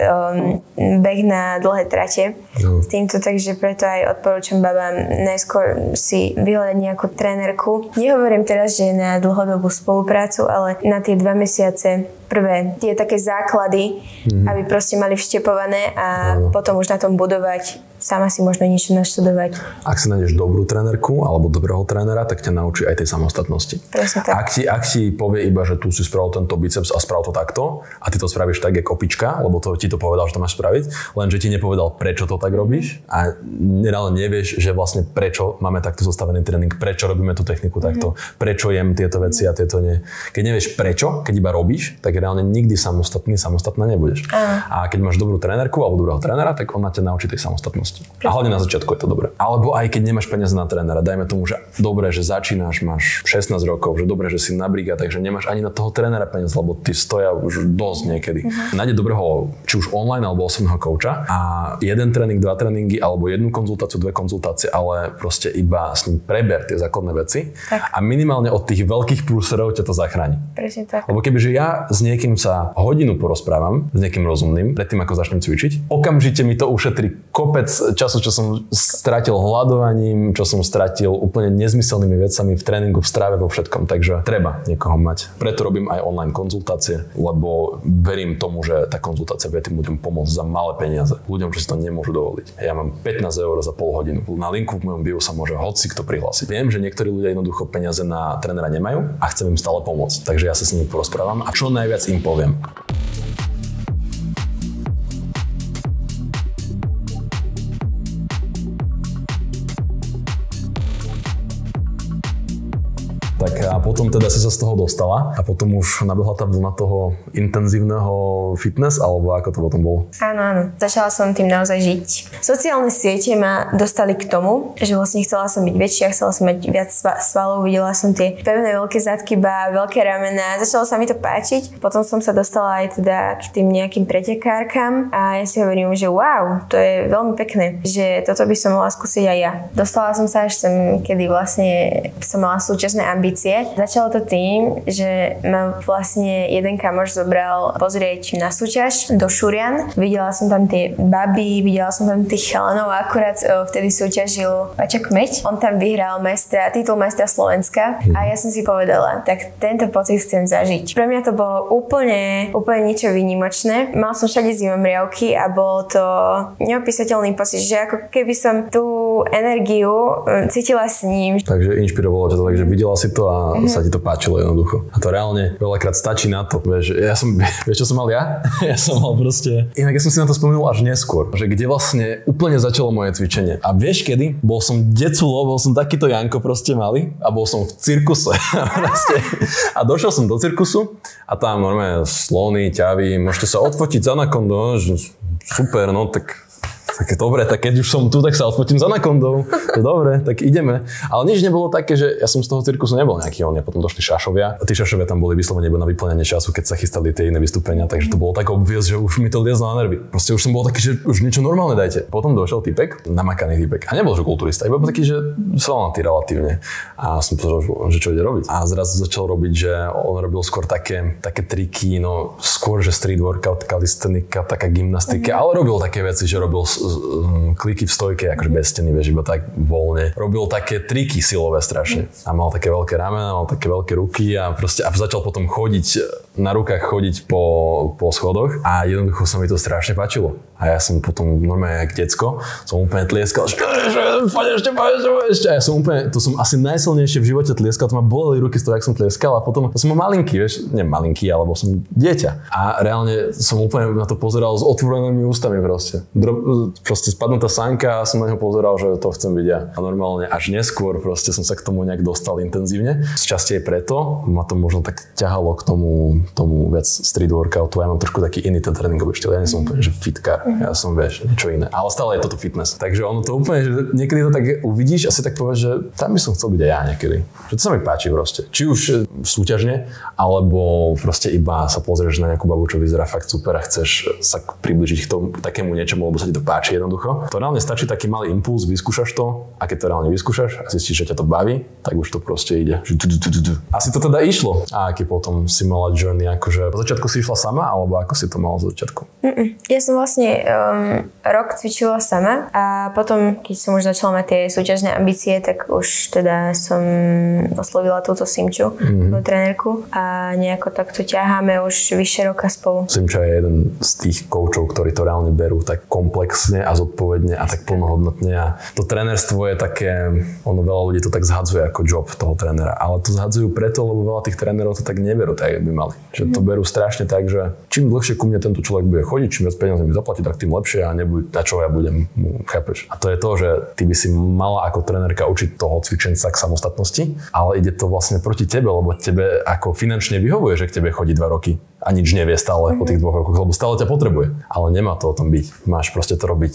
beh na dlhé trate s týmto, takže preto aj odporúčam babám najskôr si vyhľadať nejakú trénerku. Nehovorím teraz, že na dlhodobú spoluprácu, ale na tie 2 mesiace prvé tie také základy, aby proste mali vštepované a potom už na tom budovať, sama si možno niečo naštudovať. Ak si nájdeš dobrú trénerku alebo dobrého trénera, tak ťa naučí aj tej samostatnosti. Presne tak. Ak ti povie iba, že tu si spravil tento biceps a spravil to takto a ty to spravíš tak, jak opička, lebo to ti to povedal, že to máš spraviť, lenže ti nepovedal, prečo to tak robíš a reálne nevieš, že vlastne prečo máme takto zostavený tréning, prečo robíme tú techniku takto, prečo jem tieto veci a tieto nie. Keď nevieš prečo, keď iba robíš, tak reálne nikdy samostatná nebudeš. A keď máš dobrú trénerku alebo dobrého trénera, tak on na ťa naučí tej samostatnosti. A hlavne na začiatku je to dobré. Alebo aj keď nemáš peniaze na trénera, dajme tomu, že dobre, že začínaš, máš 16 rokov, že dobre, že si na briga, takže nemáš ani na toho trénera peniaze, lebo ty stoja už dosť niekedy. Nájde dobrého, či už online alebo osobného kouča a jeden tréning, 2 tréningy alebo jednu konzultáciu, 2 konzultácie, ale proste iba s ním preber tie základné veci a minimálne od tých veľkých prúserov ťa to zachráni. Presne tak. Lebo kebyže ja s niekým sa hodinu porozprávam, s niekým rozumným, predtým ako začnem cvičiť, okamžite mi to ušetrí kopec času, čo som stratil hľadovaním, čo som stratil úplne nezmyselnými vecami v tréningu, v strave, vo všetkom. Takže treba niekoho mať. Preto robím aj online konzultácie, lebo verím tomu, že tá konzultácia vie tým ľuďom pomôcť za malé peniaze. Ľuďom, čo si to nemôžu dovoliť. Ja mám 15 eur za pol hodinu. Na linku v mojom bio sa môže hoci kto prihlásiť. Viem, že niektorí ľudia jednoducho peniaze na trénera nemajú a chcem im stále pomôcť. Takže ja sa s nimi porozprávam a čo najviac im poviem. Tak a potom teda si sa z toho dostala a potom už nabehla tá vlna toho intenzívneho fitness, alebo ako to potom bolo? Áno. Začala som tým naozaj žiť. Sociálne siete ma dostali k tomu, že vlastne chcela som byť väčšia, chcela som mať viac svalov, videla som tie pevné veľké zadky, veľké ramená, začalo sa mi to páčiť. Potom som sa dostala aj teda k tým nejakým pretekárkam a ja si hovorím, že wow, to je veľmi pekné, že toto by som mohla skúsiť aj ja. Dostala som sa až sem, kedy vlastne som mala súčasné ambície. Začalo to tým, že ma vlastne jeden kamoš zobral pozrieť na súťaž do Šurian. Videla som tam tie baby, videla som tam tých chalanov a akurát vtedy súťažil Paťo Kmeď. On tam vyhral titul majstra Slovenska a ja som si povedala, tak tento pocit chcem zažiť. Pre mňa to bolo úplne niečo výnimočné. Mal som všade zimomriavky a bol to neopísateľný pocit, že ako keby som tú energiu cítila s ním. Takže inšpirovalo ťa to, takže videla si to a sa ti to páčilo jednoducho. A to reálne veľakrát stačí na to. Vieš, čo som mal ja? Ja som mal proste... Inak ja som si na to spomenul až neskôr, že kde vlastne úplne začalo moje cvičenie. A vieš kedy? Bol som deculo, bol som takýto Janko proste malý a bol som v cirkuse. A došiel som do cirkusu a tam normálne slony, ťavy, môžete sa odfotiť za Anakondu. Super, no tak dobre, tak keď už som tu, tak sa odfotím za Anakondou. Dobre, tak ideme. Ale nič nebolo také, že ja som z toho cirkusu nebol nejaký on. Potom došli šašovia. A tí šašovia tam boli vyslovene iba na vyplňanie času, keď sa chystali tie iné vystúpenia. Takže to bolo tak obvious, že už mi to liezlo na nervy. Proste už som bol taký, že už niečo normálne dajte. Potom došiel typek, namakaný typek. A nebol že kulturista, iba taký, že solnatý relatívne. A som povedal, že čo ide robiť. A zrazu začal robiť, že on robil skôr také triky, no skôr že street workout, kalistenika, taká gymnastika, ale robil také veci, že robil kliky v stojke, akože bez steny, vieš, iba tak voľne. Robil také triky silové strašne. A mal také veľké ramena, mal také veľké ruky a proste a začal potom na rukách chodiť po schodoch a jednoducho sa mi to strašne páčilo. A ja som potom normálne jak decko, som úplne tlieskal, že ešte. A ja som úplne, to som asi najsilnejšie v živote tlieskal, to ma boleli ruky z toho, jak som tlieskal a potom som mal malinký, vieš, nie malinký, alebo som dieťa. A reálne som úplne na to pozeral s otvorenými ústami proste. Proste spadnutá sanka a som na neho pozeral, že to chcem byť ja. A normálne až neskôr proste som sa k tomu nejak dostal intenzívne. Z časti aj preto ma to možno tak ťahalo k tomu viac street workoutu. Ja mám trošku taký iný ten tréningový štýl. Ja nie som úplne, že fitkár. Ja som, vieš, niečo iné. Ale stále je toto fitness. Takže ono to úplne, že niekedy to tak uvidíš a si tak povieš, že tam by som chcel byť aj ja niekedy. Že to sa mi páči proste. Či už súťažne, alebo proste iba sa pozrieš na nejakú babu, čo vyzerá fakt super a chceš sa priblížiť k tomu takému niečomu, lebo sa ti to páči jednoducho. To reálne stačí taký malý impuls, vyskúšaš to a keď to reálne vyskúšaš a zistíš, že ťa to baví, tak už to proste ide. Asi to teda išlo. A aký potom si mala journey, akože po začiatku si išla sama, alebo ako si to mala z začiatku? Ja som vlastne rok cvičila sama a potom, keď som už začala mať tie súťažné ambície, tak už teda som oslovila túto Simču, trénerku a nejako takto ťaháme už vyše roka spolu. Simča je jeden z tých koučov, ktorí to reálne berú tak komplexne a zodpovedne a tak plnohodnotne a to trénerstvo je také, veľa ľudí to tak zhadzuje ako job toho trénera, ale to zhadzujú preto, lebo veľa tých trénerov to tak neberú tak, by mali. Že to berú strašne tak, že čím dlhšie ku mne tento človek bude chodiť, čím viac peniazí mi zaplatí, tak tým lepšie a na čo ja budem, chápeš? A to je to, že ty by si mala ako trénerka učiť toho cvičenca k samostatnosti, ale ide to vlastne proti tebe, lebo tebe ako finančne vyhovuje, že k tebe chodí 2 roky. a nič nevie stále po tých 2 rokoch, lebo stále ťa potrebuje. Ale nemá to o tom byť. Máš proste to robiť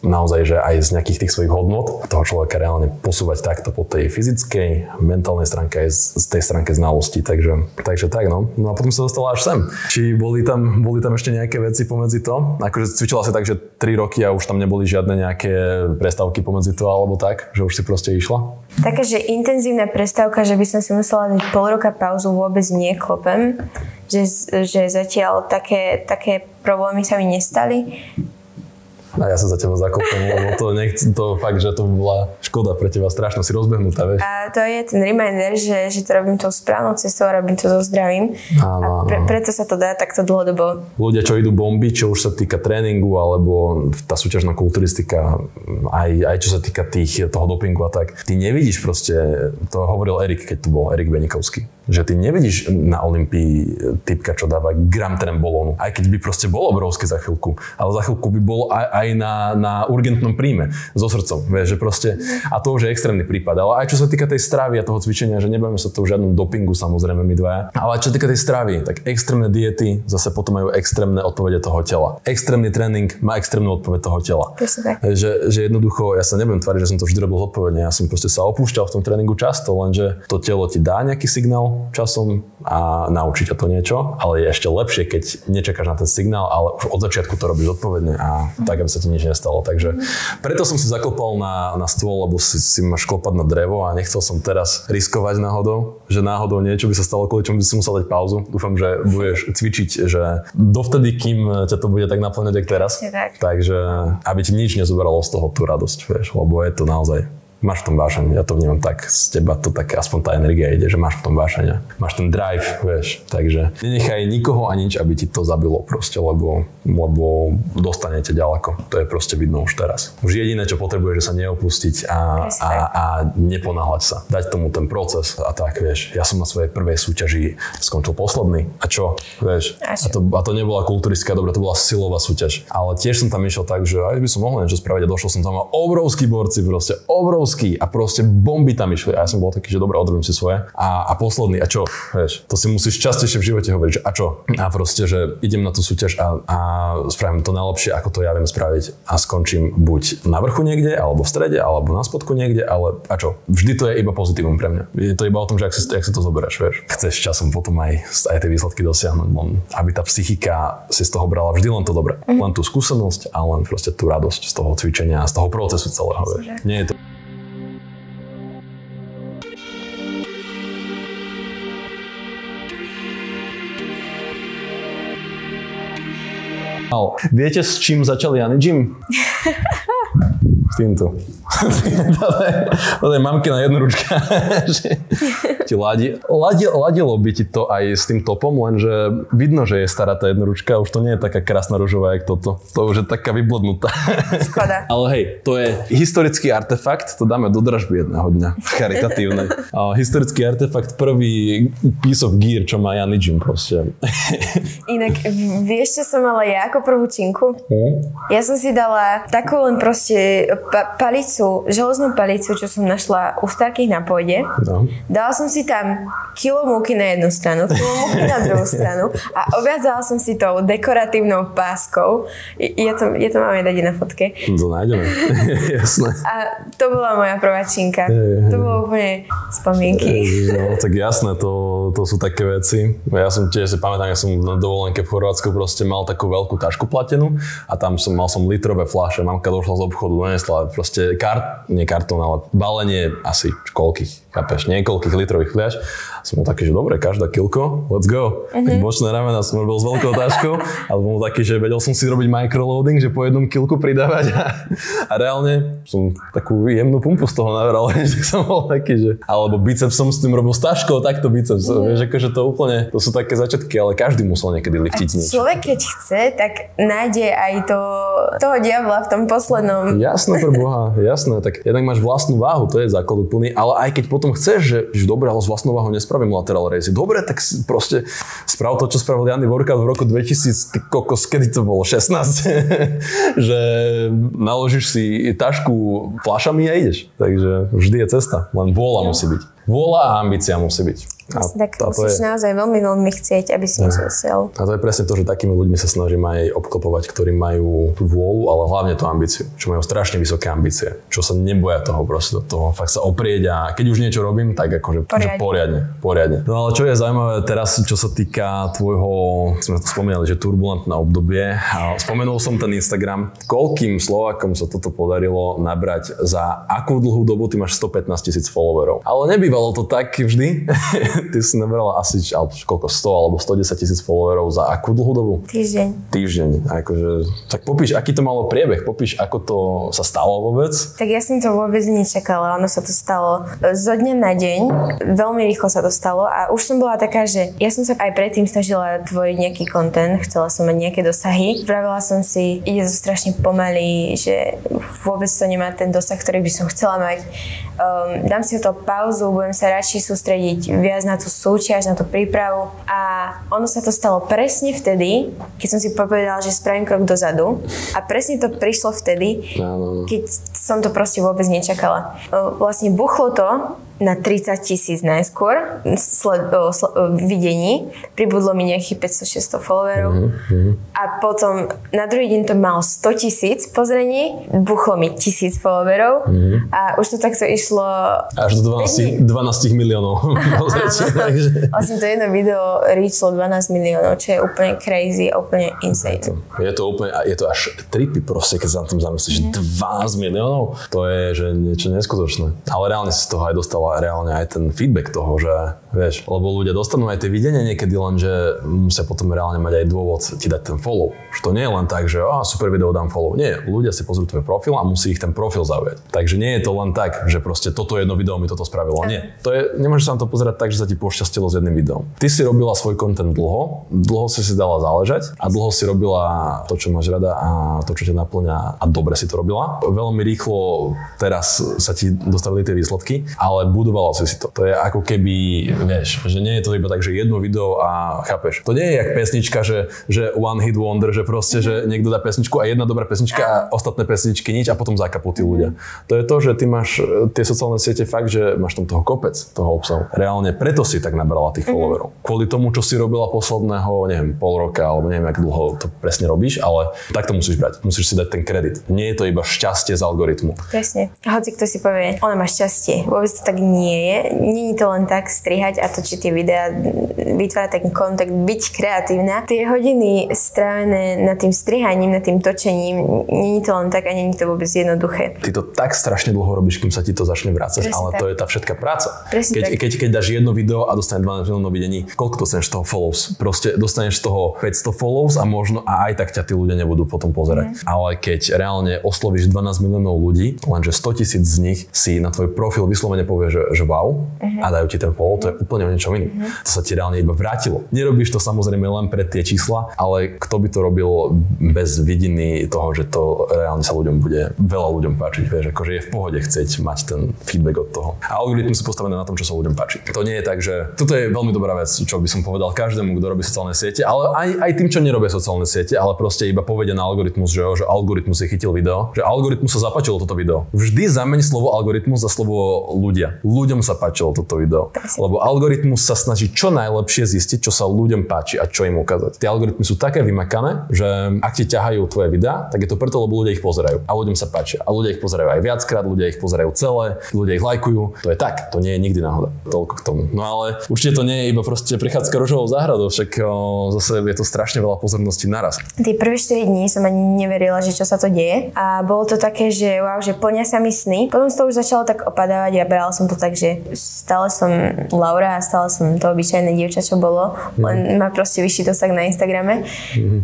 naozaj, že aj z nejakých tých svojich hodnot toho človeka reálne posúvať takto po tej fyzickej, mentálnej stránke aj z tej stránke znalosti. Takže tak, no. No a potom sa dostala až sem. Či boli tam ešte nejaké veci pomedzi to? Akože cvičila si tak, že 3 roky a už tam neboli žiadne nejaké prestávky pomedzi to alebo tak? Že už si proste išla? Taká, že intenzívna prestávka, že by som si musela dať pol roka pauzu, vôbec neklopem. Že zatiaľ také problémy sa mi nestali. A ja sa za teba zakopem, lebo to fakt, že to bola škoda pre teba, strašne si rozbehnutá, vieš. A to je ten reminder, že to robím tou správnou cestou a robím to so zdravím. Áno. Preto sa to dá takto dlhodobo. Ľudia, čo idú bomby, čo už sa týka tréningu, alebo tá súťažná kulturistika, aj čo sa týka toho dopingu a tak, ty nevidíš proste, to hovoril Erik, keď tu bol, Erik Benikovský, že ty nevidíš na Olympii typka, čo dáva gram trembolónu, aj keď by proste bol obrovský za chvíľku, ale za chvíľku by bol aj na urgentnom príjme so srdcom, vieš, že proste, a to už je extrémny prípad, ale aj čo sa týka tej stravy a toho cvičenia, že nebavíme sa to v žiadnom dopingu, samozrejme my dvaja, ale aj čo sa týka tej stravy, tak extrémne diety zase potom majú extrémne odpovede toho tela. Extrémny tréning má extrémnu odpoveď toho tela. Že jednoducho, ja sa nebudem tváriť, že som to vždy robil zodpovedne, ja som proste sa opúšťal v tom tréningu často, lenže to telo ti dá nejaký signál časom a naučí ťa to niečo, ale je ešte lepšie, keď nečakáš na ten signál, ale už od začiatku to robíš zodpovedne a tak, aby sa ti nič nestalo. Takže preto som si zaklopal na stôl, lebo si máš klopať na drevo a nechcel som teraz riskovať náhodou, že náhodou niečo by sa stalo, kvôli čomu by si musel dať pauzu. Dúfam, že budeš cvičiť, že dovtedy, kým ťa to bude tak naplňať, jak teraz. Takže aby ti nič nezoberalo z toho tú radosť, vieš, lebo je to naozaj. Máš v tom vášenie, ja to vnímam tak, z teba to tak, aspoň tá energia ide, že máš v tom vášenie. Máš ten drive, vieš, takže nenechaj nikoho a nič, aby ti to zabilo proste, lebo dostanete ďaleko. To je proste vidno už teraz. Už jediné, čo potrebuješ, že sa neopustiť a neponáhľať sa. Dať tomu ten proces a tak, vieš. Ja som na svojej prvej súťaži skončil posledný. A čo, vieš? A to nebola kulturistika, dobre, to bola silová súťaž. Ale tiež som tam išiel tak, že aj by som mohol niečo spraviť a došiel som tam a obrovskí borci, proste a proste bomby tam išli. A ja som bol taký, že dobre, odrobím si svoje. A posledný, a čo? Vieš, to si musíš častejšie v živote hovoriť, že a čo? A proste, že idem na tú súťaž a spravím to najlepšie, ako to ja viem spraviť a skončím buď na vrchu niekde, alebo v strede, alebo na spodku niekde, ale a čo? Vždy to je iba pozitívum pre mňa. Je to iba o tom, že ak si to zoberieš, vieš. Chceš časom potom aj tie výsledky dosiahnuť, len aby tá psychika si z toho brala vždy len to dobre. Len tú skúsenosť a len proste tú radosť z toho cvičenia a z toho procesu celého, vieš. Nie je to Viete, s čím začal Jany Gym? S týmto. To je mamkina jednoručka. Ti ladilo by ti to aj s tým topom, lenže vidno, že je stará tá jednoručka, už to nie je taká krásna ružová, jak toto. To už je taká vyblodnutá. Škoda. Ale hej, to je historický artefakt, to dáme do dražby jedného dňa, charitatívnej. Historický artefakt, prvý piece of gear, čo má Jany Gym proste. Inak, vieš, čo som mala ja ako prvú činku? Ja som si dala takú len proste palicu, železnú palicu, čo som našla u starkých na pôde. No. Dala som si tam kilo múky na jednu stranu, kilo múky na druhú stranu a obviazala som si tou dekoratívnou páskou. Je to máme dať na fotke. To nájdeme, jasné. A to bola moja prvá činka. To bolo úplne spomienky. No, tak jasné, to sú také veci. Ja som tiež si pamätám, ja som na dovolenke v Chorvátsku proste mal takú veľkú tašku platenú a tam mal som litrové fľaše. Mamka došla z obchodu, donesla proste nie kartón, ale balenie asi koľkých, chápeš, niekoľkých litrových fľaš. Som bol taký, že dobre, každá kilko, let's go. Tak bočné ramena som robil s veľkou taškou, ale bol taký, že vedel som si robiť microloading, že po jednom kilku pridávať a reálne som takú jemnú pumpu z toho naveral, tak som bol taký, že alebo biceps som s tým robil s taškou, takto biceps, vieš, akože to úplne, to sú také začiatky, ale každý musel niekedy liftiť niečo. Človek, keď chce, tak nájde aj toho diabla v tom poslednom. Jasné, pre Boha, jasné, tak jednak máš vlastnú váhu, to je základ úplný, ale aj keď potom chceš, že dobre, ale s vlastnou váhou nespravím lateral race. Dobre, tak proste sprav to, čo spravil Jany Workout v roku 2000, kedy to bolo, 16, že naložíš si tašku fľašami a ideš. Takže vždy je cesta, len vôľa musí byť. Vôľa a ambícia musí byť. Tak musíš naozaj veľmi, veľmi chcieť, aby si niečo dosiahol. A to je presne to, že takými ľuďmi sa snažím aj obklopovať, ktorí majú tú vôľu, ale hlavne tú ambíciu. Čo majú strašne vysoké ambície. Čo sa neboja toho proste do toho fakt sa oprieť a keď už niečo robím, tak akože poriadne. No ale čo je zaujímavé teraz, čo sa týka tvojho, sme to spomínali, že turbulentné obdobie. A spomenul som ten Instagram. Koľkým Slovákom sa toto podarilo nabrať za akú dlhú dobu? Ty máš 115 000 followerov. Ale nebývalo to tak vždy. Ty si nabrala asi koľko, 100 alebo 110 000 followerov za akú dlhú dobu? Týždeň. Akože, tak popíš, aký to malo priebeh, popíš, ako to sa stalo vôbec? Tak ja som to vôbec nečakala, ono sa to stalo zo dňa na deň, veľmi rýchlo sa to stalo a už som bola taká, že ja som sa aj predtým snažila tvoriť nejaký content, chcela som mať nejaké dosahy, vravila som si, ide to strašne pomaly, že vôbec to nemá ten dosah, ktorý by som chcela mať. Dám si to pauzu, budem sa radšej sústrediť viac na tú súťaž, na tú prípravu a ono sa to stalo presne vtedy, keď som si povedala, že spravím krok dozadu a presne to prišlo vtedy, keď som to proste vôbec nečakala. Vlastne buchlo to na 30 000 najskôr videní. Pribudlo mi nejakých 500-600 followerov. A potom na druhý deň to malo 100 000 pozrení, buchlo mi 1000 followerov a už to takto išlo až do 12 miliónov pozretí. Vlastne to jedno video reachlo 12 miliónov, čo je úplne crazy a úplne insane. Je to až tripy proste, keď sa na tom zamyslíš, že 12 miliónov, to je že niečo neskutočné. Ale reálne si z toho aj dostala reálne aj ten feedback toho, že vieš, lebo ľudia dostanú aj tie videnia niekedy, len že musia potom reálne mať aj dôvod ti dať ten follow. Že to nie je len tak, že super video dám follow. Nie, ľudia si pozrú tvoj profil a musí ich ten profil zaujať. Takže nie je to len tak, že proste toto jedno video mi toto spravilo. Nie. To je, nemôžeš sa na to pozerať tak, že sa ti pošťastilo s jedným videom. Ty si robila svoj content dlho si dala záležať a dlho si robila to, čo máš rada a to, čo ťa naplňa a dobre si to robila. Veľmi rýchlo teraz sa ti dostavili tie výsledky, ale budovala si to. To je ako keby, vieš, že nie je to iba tak, že jedno video a chápeš. To nie je jak pesnička, že one hit wonder, že proste, že niekto dá pesničku a jedna dobrá pesnička a ostatné pesničky nič a potom zakapú tí ľudia. To je to, že ty máš tie sociálne siete fakt, že máš tam toho kopec, toho obsahu. Reálne preto si tak nabrala tých followerov. Kvôli tomu, čo si robila posledného, neviem, pol roka alebo neviem, jak dlho to presne robíš, ale tak to musíš brať. Musíš si dať ten kredit. Nie je to iba šťastie z algoritmu. Presne. Hoci kto si povie, ona má šťastie. Vôbec to tak nie je. Nie je to len tak strihať a točiť tie videá, vytvárať taký kontakt, byť kreatívna. Tie hodiny strávené nad tým strihaním, nad tým točením, nie je to len tak a nie je to vôbec jednoduché. Ty to tak strašne dlho robíš, kým sa ti to začne vrácať, ale tak. To je tá všetká práca. Keď dáš jedno video a dostaneš 12 miliónov videní, koľko dostaneš z toho follows? Proste dostaneš z toho 500 follows a možno a aj tak ťa tí ľudia nebudú potom pozerať. Ale keď reálne oslovíš 12 miliónov ľudí, lenže 100 000 z nich si na tvoj profil vyslovene povie, že wow, a dajú ti ten follow, to je úplne o niečom iným. To sa ti reálne iba vrátilo. Nerobíš to samozrejme len pre tie čísla, ale kto by to robil bez vidiny toho, že to reálne sa veľa ľuďom páčiť, vieš, akože je v pohode chcieť mať ten feedback od toho. A algoritmus sú postavené na tom, čo sa ľuďom páči. To nie je tak, že toto je veľmi dobrá vec, čo by som povedal každému, kto robí sociálne siete, ale aj tým, čo nerobia sociálne siete, ale proste iba povedia na algoritmus, že algoritmus si chytil video, že algoritmus sa zapáčilo toto video. Vždy zameň slovo algoritmus za slovo ľudia. Ľuďom sa páčilo toto video, lebo algoritmus sa snaží čo najlepšie zistiť, čo sa ľuďom páči a čo im ukázať. Tie algoritmy sú také vymakané, že ak ti ťahajú tvoje videá, tak je to preto, lebo ľudia ich pozerajú a ľuďom sa páčia. A ľudia ich pozerajú aj viackrát, ľudia ich pozerajú celé, ľudia ich lajkujú. To je tak, to nie je nikdy náhoda. Toľko k tomu. No ale určite to nie je iba proste prechádzka ružovou záhradou, však zase je to strašne veľa pozorností naraz. Tie prvé 4 dní som ani neverila, že čo sa to deje a bolo to také, že wow, že plnia sa mi sny. Potom to už začalo tak opadávať a brala som to tak, že stále som Laura a stále som to obyčajné dievča, čo bolo, len má proste vyšší dosah na Instagrame.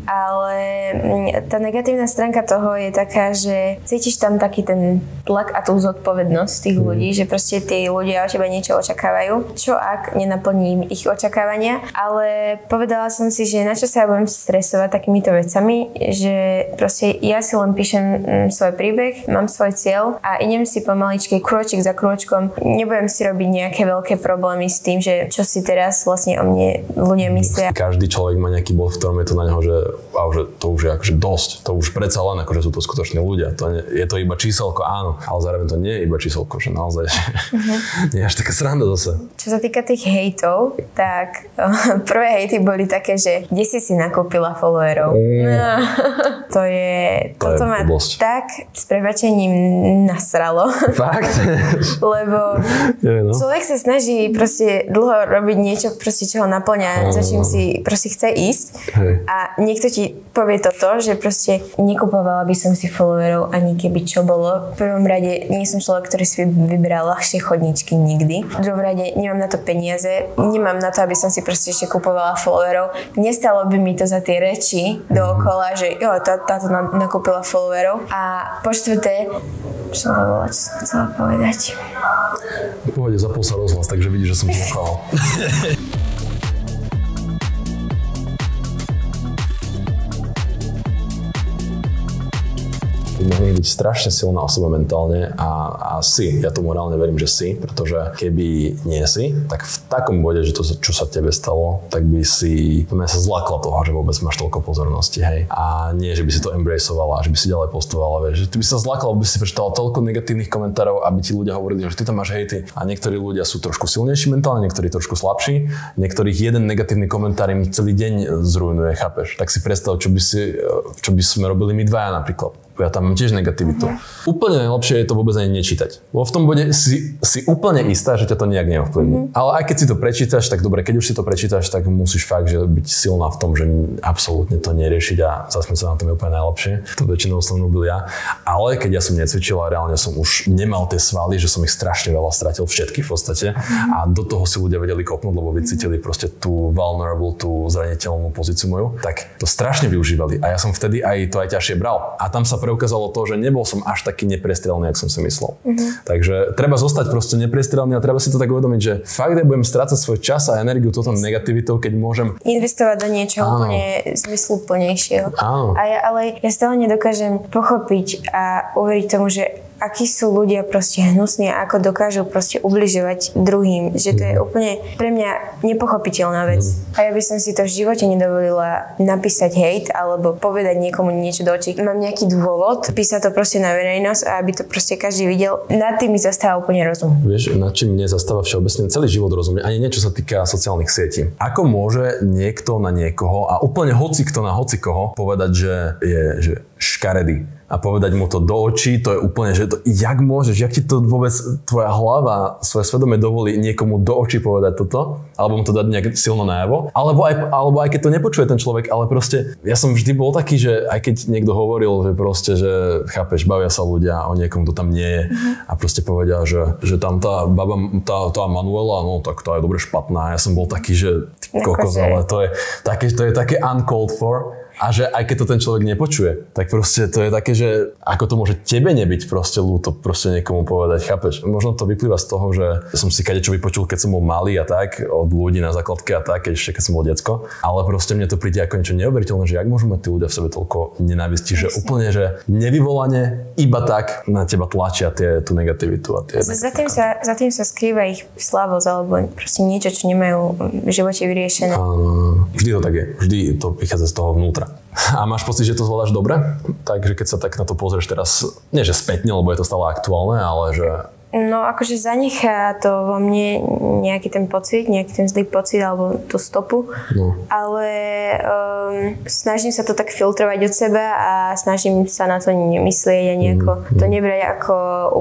Ale tá negatívna stránka toho je taká, že cítiš tam taký ten tlak a tú zodpovednosť tých ľudí, že proste tí ľudia od teba niečo očakávajú. Čo ak nenaplním ich očakávania? Ale povedala som si, že na čo sa budem stresovať takýmito vecami, že proste ja si len píšem svoj príbeh, mám svoj cieľ a idem si pomaličky krôčik za krôčkom. nebudem si robiť nejaké veľké problémy s tým, že čo si teraz vlastne o mne ľudia myslia. Každý človek má nejaký bod, v ktorom je to na neho, že to už je akože dosť. To už predsa len akože sú to skutoční ľudia. Je to iba číselko, áno, ale zároveň to nie je iba číselko, že naozaj nie je až taká sranda zase. Čo sa týka tých hejtov, tak prvé hejty boli také, že kde si nakúpila followerov. Toto ma tak s prepáčením nasralo. Fakt? Lebo človek sa snaží proste dlho robiť niečo, proste čo ho naplňa, za čím si proste chce ísť. A niekto ti povie toto, že proste nekupovala by som si followerov ani keby čo bolo. V prvom rade nie som človek, ktorý si vyberal ľahšie chodničky nikdy. V druhom rade nemám na to peniaze, nemám na to, aby som si proste ešte kupovala followerov. Nestalo by mi to za tie reči dookola, že táto nakúpila followerov. A po štvrté, čo som chcela povedať? V pohode, zapol sa rozhlas, takže vidíš, že som pochval. Mohli byť strašne silná osoba mentálne a ja tomu reálne verím, že si, pretože keby nie si, tak v takom bode, že to, čo sa tebe stalo, tak by si sa zlakla toho, že vôbec máš toľko pozornosti, hej. A nie, že by si to embraceovala, že by si ďalej postovala, vieš, že ty by sa zlakla, by si prečítala toľko negatívnych komentárov, aby ti ľudia hovorili, že ty tam máš hejty. A niektorí ľudia sú trošku silnejší mentálne, niektorí trošku slabší, niektorých jeden negatívny komentár im celý deň zrujnuje, chápeš? Tak si predstav, čo by sme robili my dvaja napríklad. Ja tam mám tiež negativitu. Úplne najlepšie je to vôbec ani nečítať. Lebo v tom bode si úplne istá, že ťa to nejak neovplyvní. Ale aj keď si to prečítaš, tak dobre, keď už si to prečítaš, tak musíš fakt, že byť silná v tom, že absolútne to neriešiť a zasmiať sa na tom je úplne najlepšie. To väčšinou som robil ja. Ale keď ja som necvičil a reálne som už nemal tie svaly, že som ich strašne veľa stratil, všetky v podstate. A do toho si ľudia vedeli kopnúť, lebo vycítili proste tú vulnerable, tú zraniteľnú pozíciu moju, tak to strašne využívali. A ja som vtedy aj ťažšie bral. A tam sa preukázalo to, že nebol som až taký nepriestrelný, ako som si myslel. Takže treba zostať proste nepriestrelný a treba si to tak uvedomiť, že fakt ja budem strácať svoj čas a energiu touto negativitou, keď môžem investovať do niečoho úplne zmysluplnejšieho. Ale ja stále nedokážem pochopiť a uveriť tomu, že akí sú ľudia proste hnusní a ako dokážu proste ubližovať druhým. Že to je úplne pre mňa nepochopiteľná vec. A ja by som si to v živote nedovolila napísať hejt alebo povedať niekomu niečo do očí. Mám nejaký dôvod písať to proste na verejnosť a aby to proste každý videl. Nad tým mi zastáva úplne rozum. Vieš, nad čím mne zastáva všeobecne celý život rozumie, ani niečo sa týka sociálnych sietí. Ako môže niekto na niekoho a úplne hocikto na hocikoho povedať, že je škaredý a povedať mu to do očí, to je úplne, že to, jak môžeš, jak ti to vôbec tvoja hlava, svoje svedomie dovolí niekomu do očí povedať toto, alebo mu to dať nejak silno najavo, alebo aj keď to nepočuje ten človek, ale proste, ja som vždy bol taký, že aj keď niekto hovoril, že proste, že chápeš, bavia sa ľudia o niekom, kto tam nie je a proste povedia, že tam tá baba, tá Manuela, no tak tá je dobre špatná, ja som bol taký, že ty kokos, ale to je také uncalled for. A že aj keď to ten človek nepočuje, tak proste to je také, že ako to môže tebe nebyť proste ľúto proste niekomu povedať, chápeš? Možno to vyplýva z toho, že som si kadečo vypočul, keď som bol malý a tak, od ľudí na základke a tak, keď som bol decko, ale proste mne to príde ako niečo neuveriteľné, že jak môžu mať tí ľudia v sebe toľko nenávisti, že úplne, že nevyvolane iba tak na teba tlačia tú negativitu a tie. Za tým sa skrýva ich slabosť alebo proste niečo, čo nemajú v živote vyriešené. Vždy to tak je, vždy to prichádza z toho vnútra. A máš pocit, že to zvládaš dobre? Takže keď sa tak na to pozrieš teraz, nie že spätne, lebo je to stále aktuálne, ale že... No akože zanechá to vo mne nejaký ten pocit, nejaký ten zlý pocit alebo tú stopu, ale snažím sa to tak filtrovať od seba a snažím sa na to nemyslieť a nejako to nebrať ako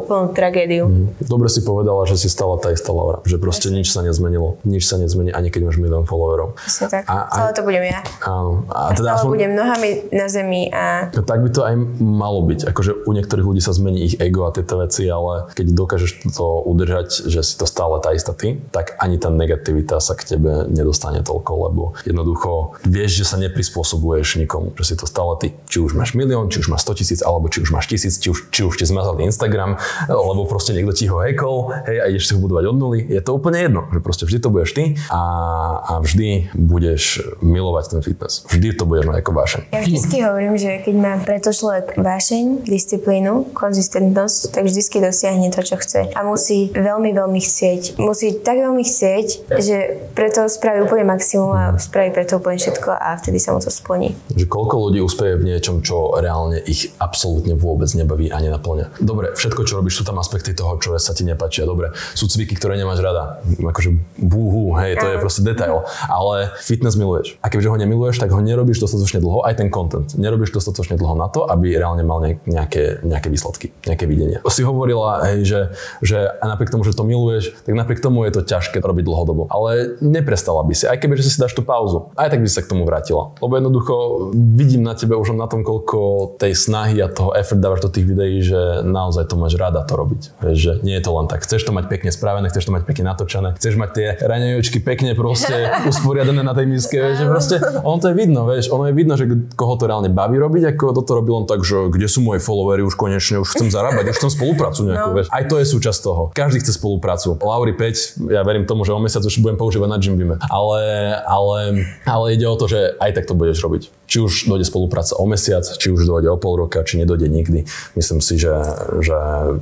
úplnú tragédiu. Dobre si povedala, že si stala tá istá Laura, že proste nič sa nezmenilo, nič sa nezmení, ani keď máš 1 000 000 followerov. Presne tak, celé to budem ja. Áno. A teda stále budem nohami na zemi a... Tak by to aj malo byť, akože u niektorých ľudí sa zmení ich ego a tieto veci, ale keď dokážeš to udržať, že si to stále tá istá ty, tak ani tá negativita sa k tebe nedostane toľko, lebo jednoducho vieš, že sa neprispôsobuješ nikomu, že si to stále ty. Či už máš 1 000 000, či už máš 100 000, alebo či už máš 1000, či už ti zmazali Instagram, lebo proste niekto ti ho hackol, hej, a ideš si ho budovať od nuly. Je to úplne jedno, že proste vždy to budeš ty a vždy budeš milovať ten fitness. Vždy to budeš mať ako vášeň. Ja vždycky hovorím, že keď má preto človek vášeň, disciplínu, konzistentnosť, tak vždycky dosiahne to, čo chce. chce a musí veľmi, veľmi chcieť. Musí tak veľmi chcieť, že preto spraví úplne maximum a spraví preto úplne všetko a vtedy sa mu to splní. Že koľko ľudí uspeje v niečom, čo reálne ich absolútne vôbec nebaví a nenaplňa. Dobre, všetko, čo robíš, sú tam aspekty toho, čo sa ti nepáčia. Dobre, sú cviky, ktoré nemáš rada. Akože búhu, hej, to je proste detail. Ale fitness miluješ. A keďže ho nemiluješ, tak ho nerobíš dostatočne dlho, aj ten content. Nerobíš dostatočne dlho na to, aby reálne mal nejaké výsledky, nejaké videnia. Si hovorila, hej, že napriek tomu, že to miluješ, tak napriek tomu je to ťažké robiť dlhodobo. Ale neprestala by si, aj kebyže si dáš tú pauzu, aj tak by si sa k tomu vrátila. Lebo jednoducho vidím na tebe už na tom, koľko tej snahy a toho effort dávaš do tých videí, že naozaj to máš rada to robiť. Vieš, že nie je to len tak. Chceš to mať pekne spravené, chceš to mať pekne natočené, chceš mať tie raňaječky pekne proste usporiadané na tej miske, vieš, že proste ono to je vidno, vieš, ono je vidno, že koho to reálne baví robiť, ako toto robí len tak, že kde sú moji followery, už konečne, už chcem zarábať, už chcem spoluprácu nejakú, vieš. Aj to je súčasť toho. Každý chce spoluprácu. Lauri 5, ja verím tomu, že o mesiac už budem používať na Jimbime. Ale ide o to, že aj tak to budeš robiť. Či už dojde spolupráca o mesiac, či už dojde o pol roka, či nedojde nikdy. Myslím si, že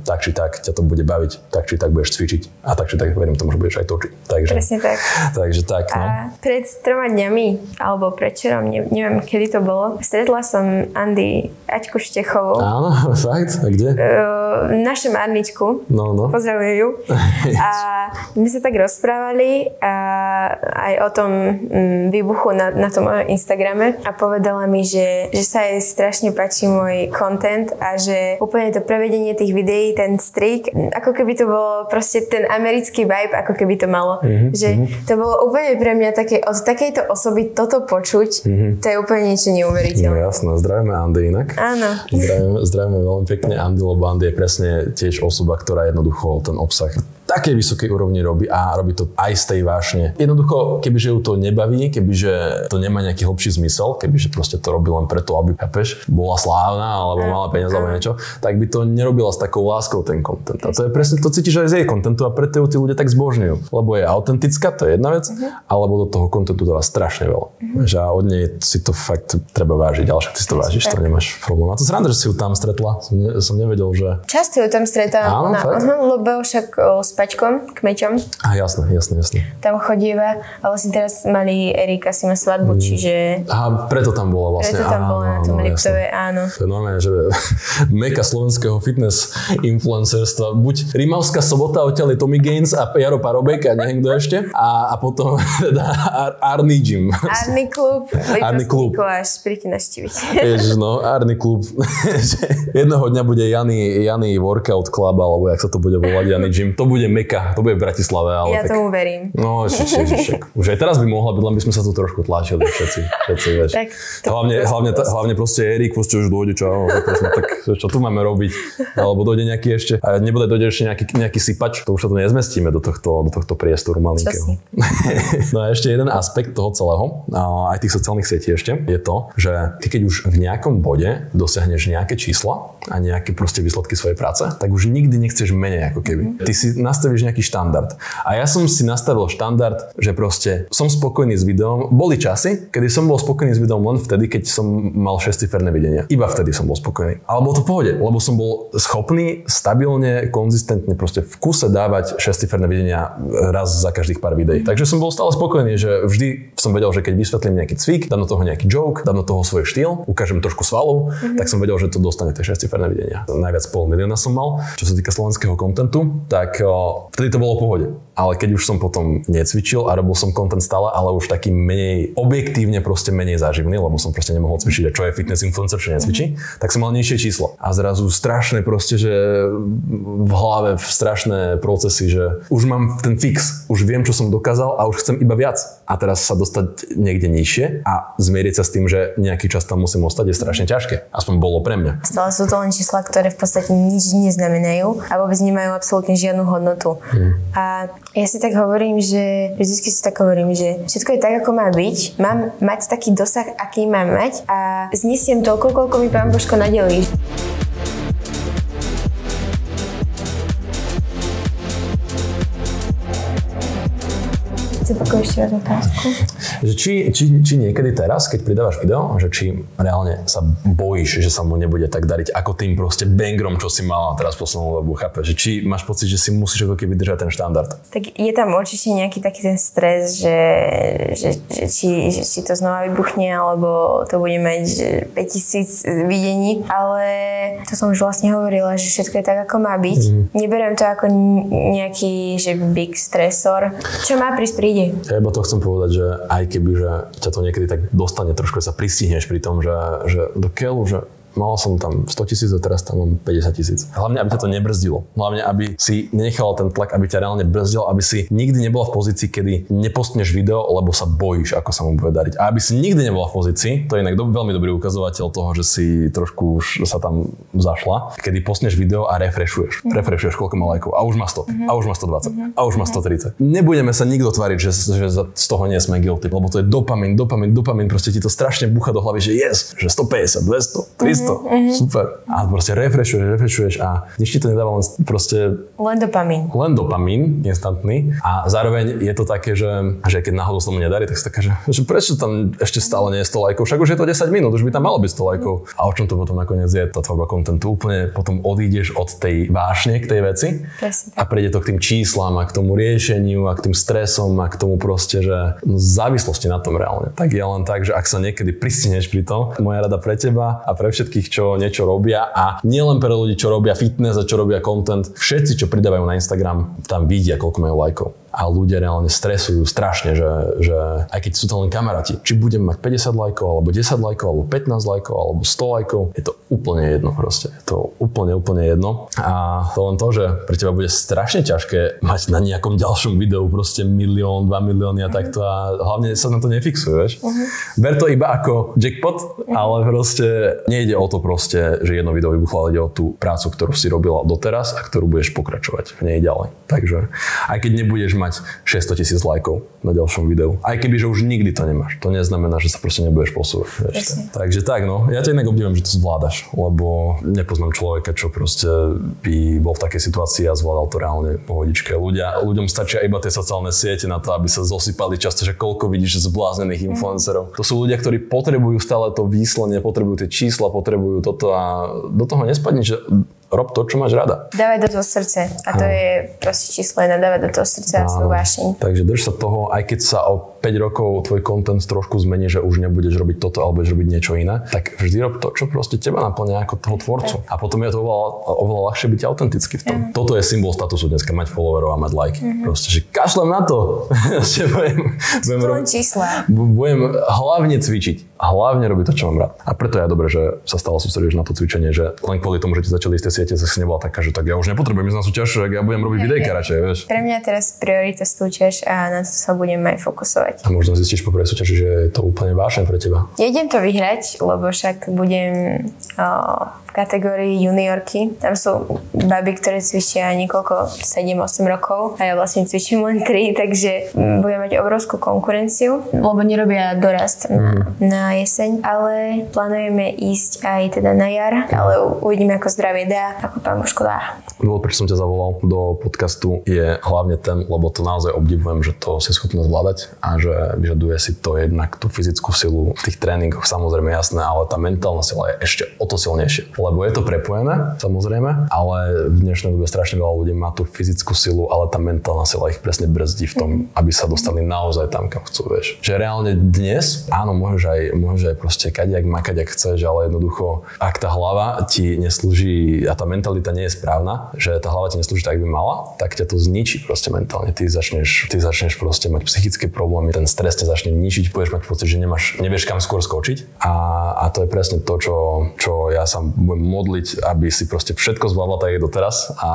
tak či tak ťa to bude baviť, tak či tak budeš cvičiť a tak či tak verím tomu, že budeš aj točiť. Takže, presne tak. Takže tak, no. A pred 3 dňami, alebo predčerom, neviem, kedy to bolo, stretla som Aťku Štechovú. Áno, fakt? A kde? Našu Arničku. No. Pozdravujem ju. A my sa tak rozprávali aj o tom výbuchu na tom Instagrame a povedala mi, že sa jej strašne páči môj content a že úplne to prevedenie tých videí, ten streak, ako keby to bolo proste ten americký vibe, ako keby to malo. To bolo úplne pre mňa také, od takejto osoby toto počuť, to je úplne niečo neuveriteľné. No jasné, zdravíme Andy inak. Áno. Zdravíme veľmi pekne Andy, lebo Andy je presne tiež osoba, ktorá jednoducho ten obsah takej vysokej úrovni robí a robí to aj z tej vášne. Jednoducho, kebyže ju to nebaví, kebyže to nemá nejaký hlbší zmysel, kebyže proste to robí len preto, aby bola slávna alebo mala peniaze alebo niečo, tak by to nerobila s takou láskou ten content. A to je presne, to cítiš aj z jej contentu a preto ju tí ľudia tak zbožňujú. Lebo je autentická, to je jedna vec, alebo do toho contentu dáva strašne veľa. A od nej si to fakt treba vážiť, ale však ty si to vážiš, to nemáš problém. A to sranda, že si ju tam stretla. Som nevedel, že... Často ju tam stretám, lebo však s Paťkom, Kmeťom. A jasné. Tam chodíva, ale vlastne teraz mali Erika si má svadbu, čiže... Aha, preto tam bola vlastne. Preto tam bola na tom Liptove, áno. To je normálne, že meka slovenského fitness influencerstva. Buď Rimavská Sobota, odtiaľ je Tommy Gaines a Jaro Parobek a neviem kto ešte. A potom teda Arny Gym. Arny klub. Liptovský Mikuláš, príďte naštíviť. Ježiš, no, Arny klub. Jedného dňa bude Jany Workout Club, alebo jak sa to bude volať, Jany Gym. To bude meka, to bude v Bratislave. Ale ja tomu verím. No, však. Už aj teraz by mohla byť, len by sme sa tu trošku tlačili všetci vieš. Tak, hlavne proste Erik, proste už dojde, tak čo tu máme robiť? Alebo dojde nejaký ešte, a nebude dojde ešte nejaký sypač, to už sa tu nezmestíme do tohto priestoru malinkého. No a ešte jeden aspekt toho celého, aj tých sociálnych sietí ešte, je to, že ty keď už v nejakom bode dosiahneš nejaké čísla a nejaké proste výsledky svojej práce, tak už nikdy nechceš menej ako keby. Ty si nastavíš nejaký štandard. A ja som si nastavil štandard, že proste som spokojný s videom. Boli časy, kedy som bol spokojný s videom len vtedy, keď som mal 6-ciferné videnia. Iba vtedy som bol spokojný. Ale bolo to v pohode, lebo som bol schopný stabilne, konzistentne proste v kuse dávať 6-ciferné videnia raz za každých pár videí. Takže som bol stále spokojný, že vždy som vedel, že keď vysvetlím nejaký cvik, dám do toho nejaký joke, dám do toho svoj štýl, ukážem trošku svalov, tak som vedel, že to dostane tie 6-ciferné videnia. Najviac 500 000 som mal. Čo sa týka slovenského kontentu, tak vtedy to bolo v pohode. Ale keď už som potom necvičil a robil som content stále, ale už taký menej objektívne proste menej záživný, lebo som proste nemohol cvičiť, a čo je fitness influencer, čo necvičí, tak som mal nižšie číslo. A zrazu strašné proste, že v hlave strašné procesy, že už mám ten fix, už viem, čo som dokázal a už chcem iba viac. A teraz sa dostať niekde nižšie a zmieriť sa s tým, že nejaký čas tam musím ostať, je strašne ťažké. Aspoň bolo pre mňa. Stále sú to len čísla, ktoré v podstate nič neznamenajú a vôbec nemajú absolútne žiadnu hodnotu. A ja si tak hovorím, že všetko je tak, ako má byť. Mám mať taký dosah, aký mám mať a znesiem toľko, koľko mi Pán Božko nadelí. Chcem ešte raz otázku. Že či niekedy teraz, keď pridávaš video, že či reálne sa bojíš, že sa mu nebude tak dariť ako tým proste bangrom, čo si mala teraz poslednú dobu, chápeš? Že či máš pocit, že si musíš ako keby držať ten štandard? Tak je tam určite nejaký taký ten stres, že či to znova vybuchne, alebo to bude mať 5000 videní, ale to som už vlastne hovorila, že všetko je tak, ako má byť. Neberiem to ako nejaký, že big stresor. Čo má prísť, príde. Ja iba to chcem povedať, že aj keby, že ťa to niekedy tak dostane trošku, sa pristihneš pri tom, že do keľu, že mal som tam 100 000 a teraz tam mám 50 000. Hlavne, aby ťa to nebrzdilo. Hlavne, aby si nenechal ten tlak, aby ťa reálne brzdil, aby si nikdy nebola v pozícii, kedy nepostneš video, lebo sa bojíš, ako sa mu bude dariť. A aby si nikdy nebola v pozícii, to je inak veľmi dobrý ukazovateľ toho, že si trošku už sa tam zašla, kedy postneš video a refreshuješ. Refreshuješ, koľko má lajkov. A už má 100, a už má 120, a už má 130. Nebudeme sa nikto tváriť, že z toho nie sme guilty, lebo to je dopamin, proste ti to strašne bucha do hlavy, že yes, že 150, 200, 300. Super. A proste refreshuješ a nič ti to nedáva, len proste... Len dopamín, instantný. A zároveň je to také, že keď náhodou sa mu nedarí, tak si taká, že prečo tam ešte stále nie je 100 lajkov? Však už je to 10 minút, už by tam malo byť 100 lajkov. A o čom to potom nakoniec je? Tá tvorba kontentu úplne potom odídeš od tej vášne k tej veci. A prejde to k tým číslam a k tomu riešeniu a k tým stresom a k tomu proste, že závislosti na tom reálne. Tak je len tak, že ak sa niekedy pristihneš pri tom, moja rada pre teba a pre všetkých, čo niečo robia a nielen pre ľudí, čo robia fitness a čo robia content, všetci, čo pridávajú na Instagram, tam vidia, koľko majú lajkov. A ľudia reálne stresujú strašne, že aj keď sú to len kamaráti, či budem mať 50 lajkov, alebo 10 lajkov, alebo 15 lajkov, alebo 100 lajkov, je to úplne jedno proste. Je to úplne jedno. A to len to, že pre teba bude strašne ťažké mať na nejakom ďalšom videu proste 1 milión, 2 milióny a takto a hlavne sa na to nefixuje, vieš. Ber to iba ako jackpot, ale proste nejde o to proste, že jedno video vybuchlo, ale ide o tú prácu, ktorú si robila doteraz a ktorú budeš pokračovať v nej ďalej. Takže aj keď nebudeš mať 600 000 lajkov na ďalšom videu. Aj keby, že už nikdy to nemáš. To neznamená, že sa proste nebudeš posúvať. Takže tak, no. Ja ťa inak obdivujem, že to zvládaš, lebo nepoznám človeka, čo proste by bol v takej situácii a zvládal to reálne pohodičke. Ľuďom stačia iba tie sociálne siete na to, aby sa zosypali často, že koľko vidíš zbláznených influencerov. To sú ľudia, ktorí potrebujú stále to výslenie, potrebujú tie čísla, potrebujú toto a do toho nespadni, že rob to, čo máš rada. Dávaj do toho srdce. A to je proste číslo 1. Dávať do toho srdce a svoju vášeň. Takže drž sa toho, aj keď sa o 5 rokov tvoj content trošku zmení, že už nebudeš robiť toto alebo budeš robiť niečo iné, tak vždy rob to, čo proste teba naplňa ako toho tvorcu. A potom je to oveľa ľahšie byť autentický v tom. Toto je symbol statusu dneska, mať followerov a mať lajky. Proste, že kašlem na to. budem hlavne cvičiť. A hlavne robiť to, čo mám rád. A preto je dobré, že sa stále sústredíš na to cvičenie, že len kvôli tomu, že ti začali isté siete, sa nebola taká, že tak ja už nepotrebujem ísť na súťaž, tak ja budem robiť videjka radšej, vieš. Pre mňa teraz priorita súťaž a na to sa budem aj fokusovať. A možno zistíš po prvej súťaži, že je to úplne vážne pre teba. Nejdem to vyhrať, lebo však budem v kategórii juniorky. Tam sú baby, ktoré cvičia niekoľko, 7-8 rokov a ja vlastne cvičím len 3, takže budem mať obrovskú konkurenciu, lebo nerobia dorast na jeseň, ale plánujeme ísť aj teda na jar, ale uvidíme, ako zdravie dá, ako pán Božko dá. Dôvod, prečo som ťa zavolal do podcastu je hlavne ten, lebo to naozaj obdivujem, že to si schopná zvládať a že vyžaduje si to jednak tú fyzickú silu v tých tréningoch, samozrejme jasné, ale tá mentálna sila je ešte o to silnejšia. Lebo je to prepojené, samozrejme, ale v dnešnej dobe strašne veľa ľudí má tú fyzickú silu, ale tá mentálna sila ich presne brzdí v tom, aby sa dostali naozaj tam, kam chcú, vieš. Že reálne dnes, áno, môžeš aj proste kadiak makať, ak chceš, ale jednoducho, ak tá hlava ti neslúži a tá mentalita nie je správna, že tá hlava ti neslúži tak, by mala, tak ťa to zničí proste mentálne. Ty začneš proste mať psychické problémy, ten stres ťa začne ničiť, budeš mať pocit, že nevieš kam skôr skočiť. A to je presne to, čo ja sa budem modliť, aby si proste všetko zvládla tak je doteraz a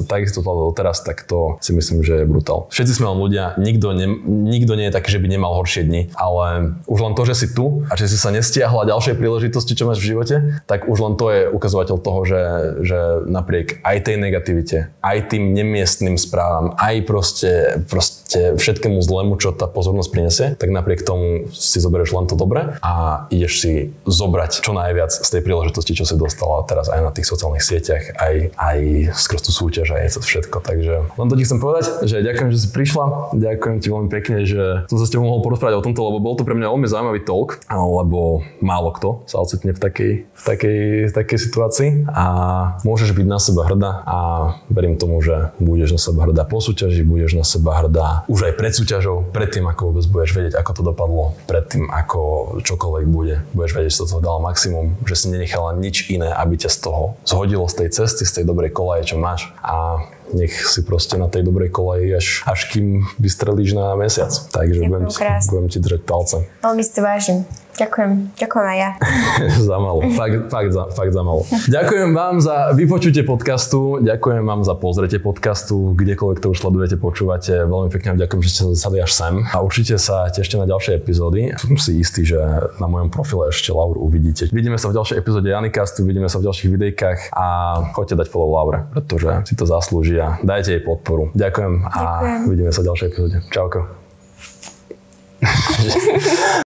takisto zvládla doteraz, tak to si myslím, že je brutál. Všetci sme len ľudia, nikto nie je taký, že by nemal horšie dni, ale už len to, že si tu dobu a že si sa nestiahla ďalšej príležitosti, čo máš v živote, tak už len to je ukazovateľ toho, že napriek aj tej negativite, aj tým nemiestnym správam, aj proste všetkému zlému, čo tá pozornosť prinesie, tak napriek tomu si zoberieš len to dobre a ideš si zobrať čo najviac z tej príležitosti, čo si dostala teraz aj na tých sociálnych sieťach, aj skrz tú súťaž, aj všetko. Takže len to ti chcem povedať, že ďakujem, že si prišla, ďakujem ti veľmi pekne, že som sa s tebou mohol porozprávať o tomto, lebo bol to pre mňa veľmi zaujímavý talk, lebo málo kto sa ocitne v takej situácii a môžeš byť na seba hrdá a verím tomu, že budeš na seba hrdá po súťaži, budeš na seba hrdá už aj pred súťažou, pred tým, ako vôbec budeš vedieť, ako to dopadlo, pred tým, ako čokoľvek bude. Budeš vedieť, že to toho dala maximum, že si nenechala nič iné, aby ťa z toho zhodilo z tej cesty, z tej dobrej kolaje, čo máš a nech si proste na tej dobrej kolaji až kým vystrelíš na mesiac. Takže budem ti držať palce. Veľmi si to vážim. Ďakujem aj ja. Za malo. Fakt za malo. Ďakujem vám za vypočutie podcastu, ďakujem vám za pozretie podcastu, kdekoľvek to už sledujete, počúvate. Veľmi pekne ďakujem, že ste sa zasadli až sem a určite sa tešte na ďalšie epizódy. Som si istý, že na mojom profile ešte Lauru uvidíte. Vidíme sa v ďalšej epizóde Janikastu, vidíme sa v ďalších videjkách a choďte dať follow Laure, pretože si to zaslúži a dajte jej podporu. Ďakujem a vidíme sa v ďalšej epizóde. Čauko.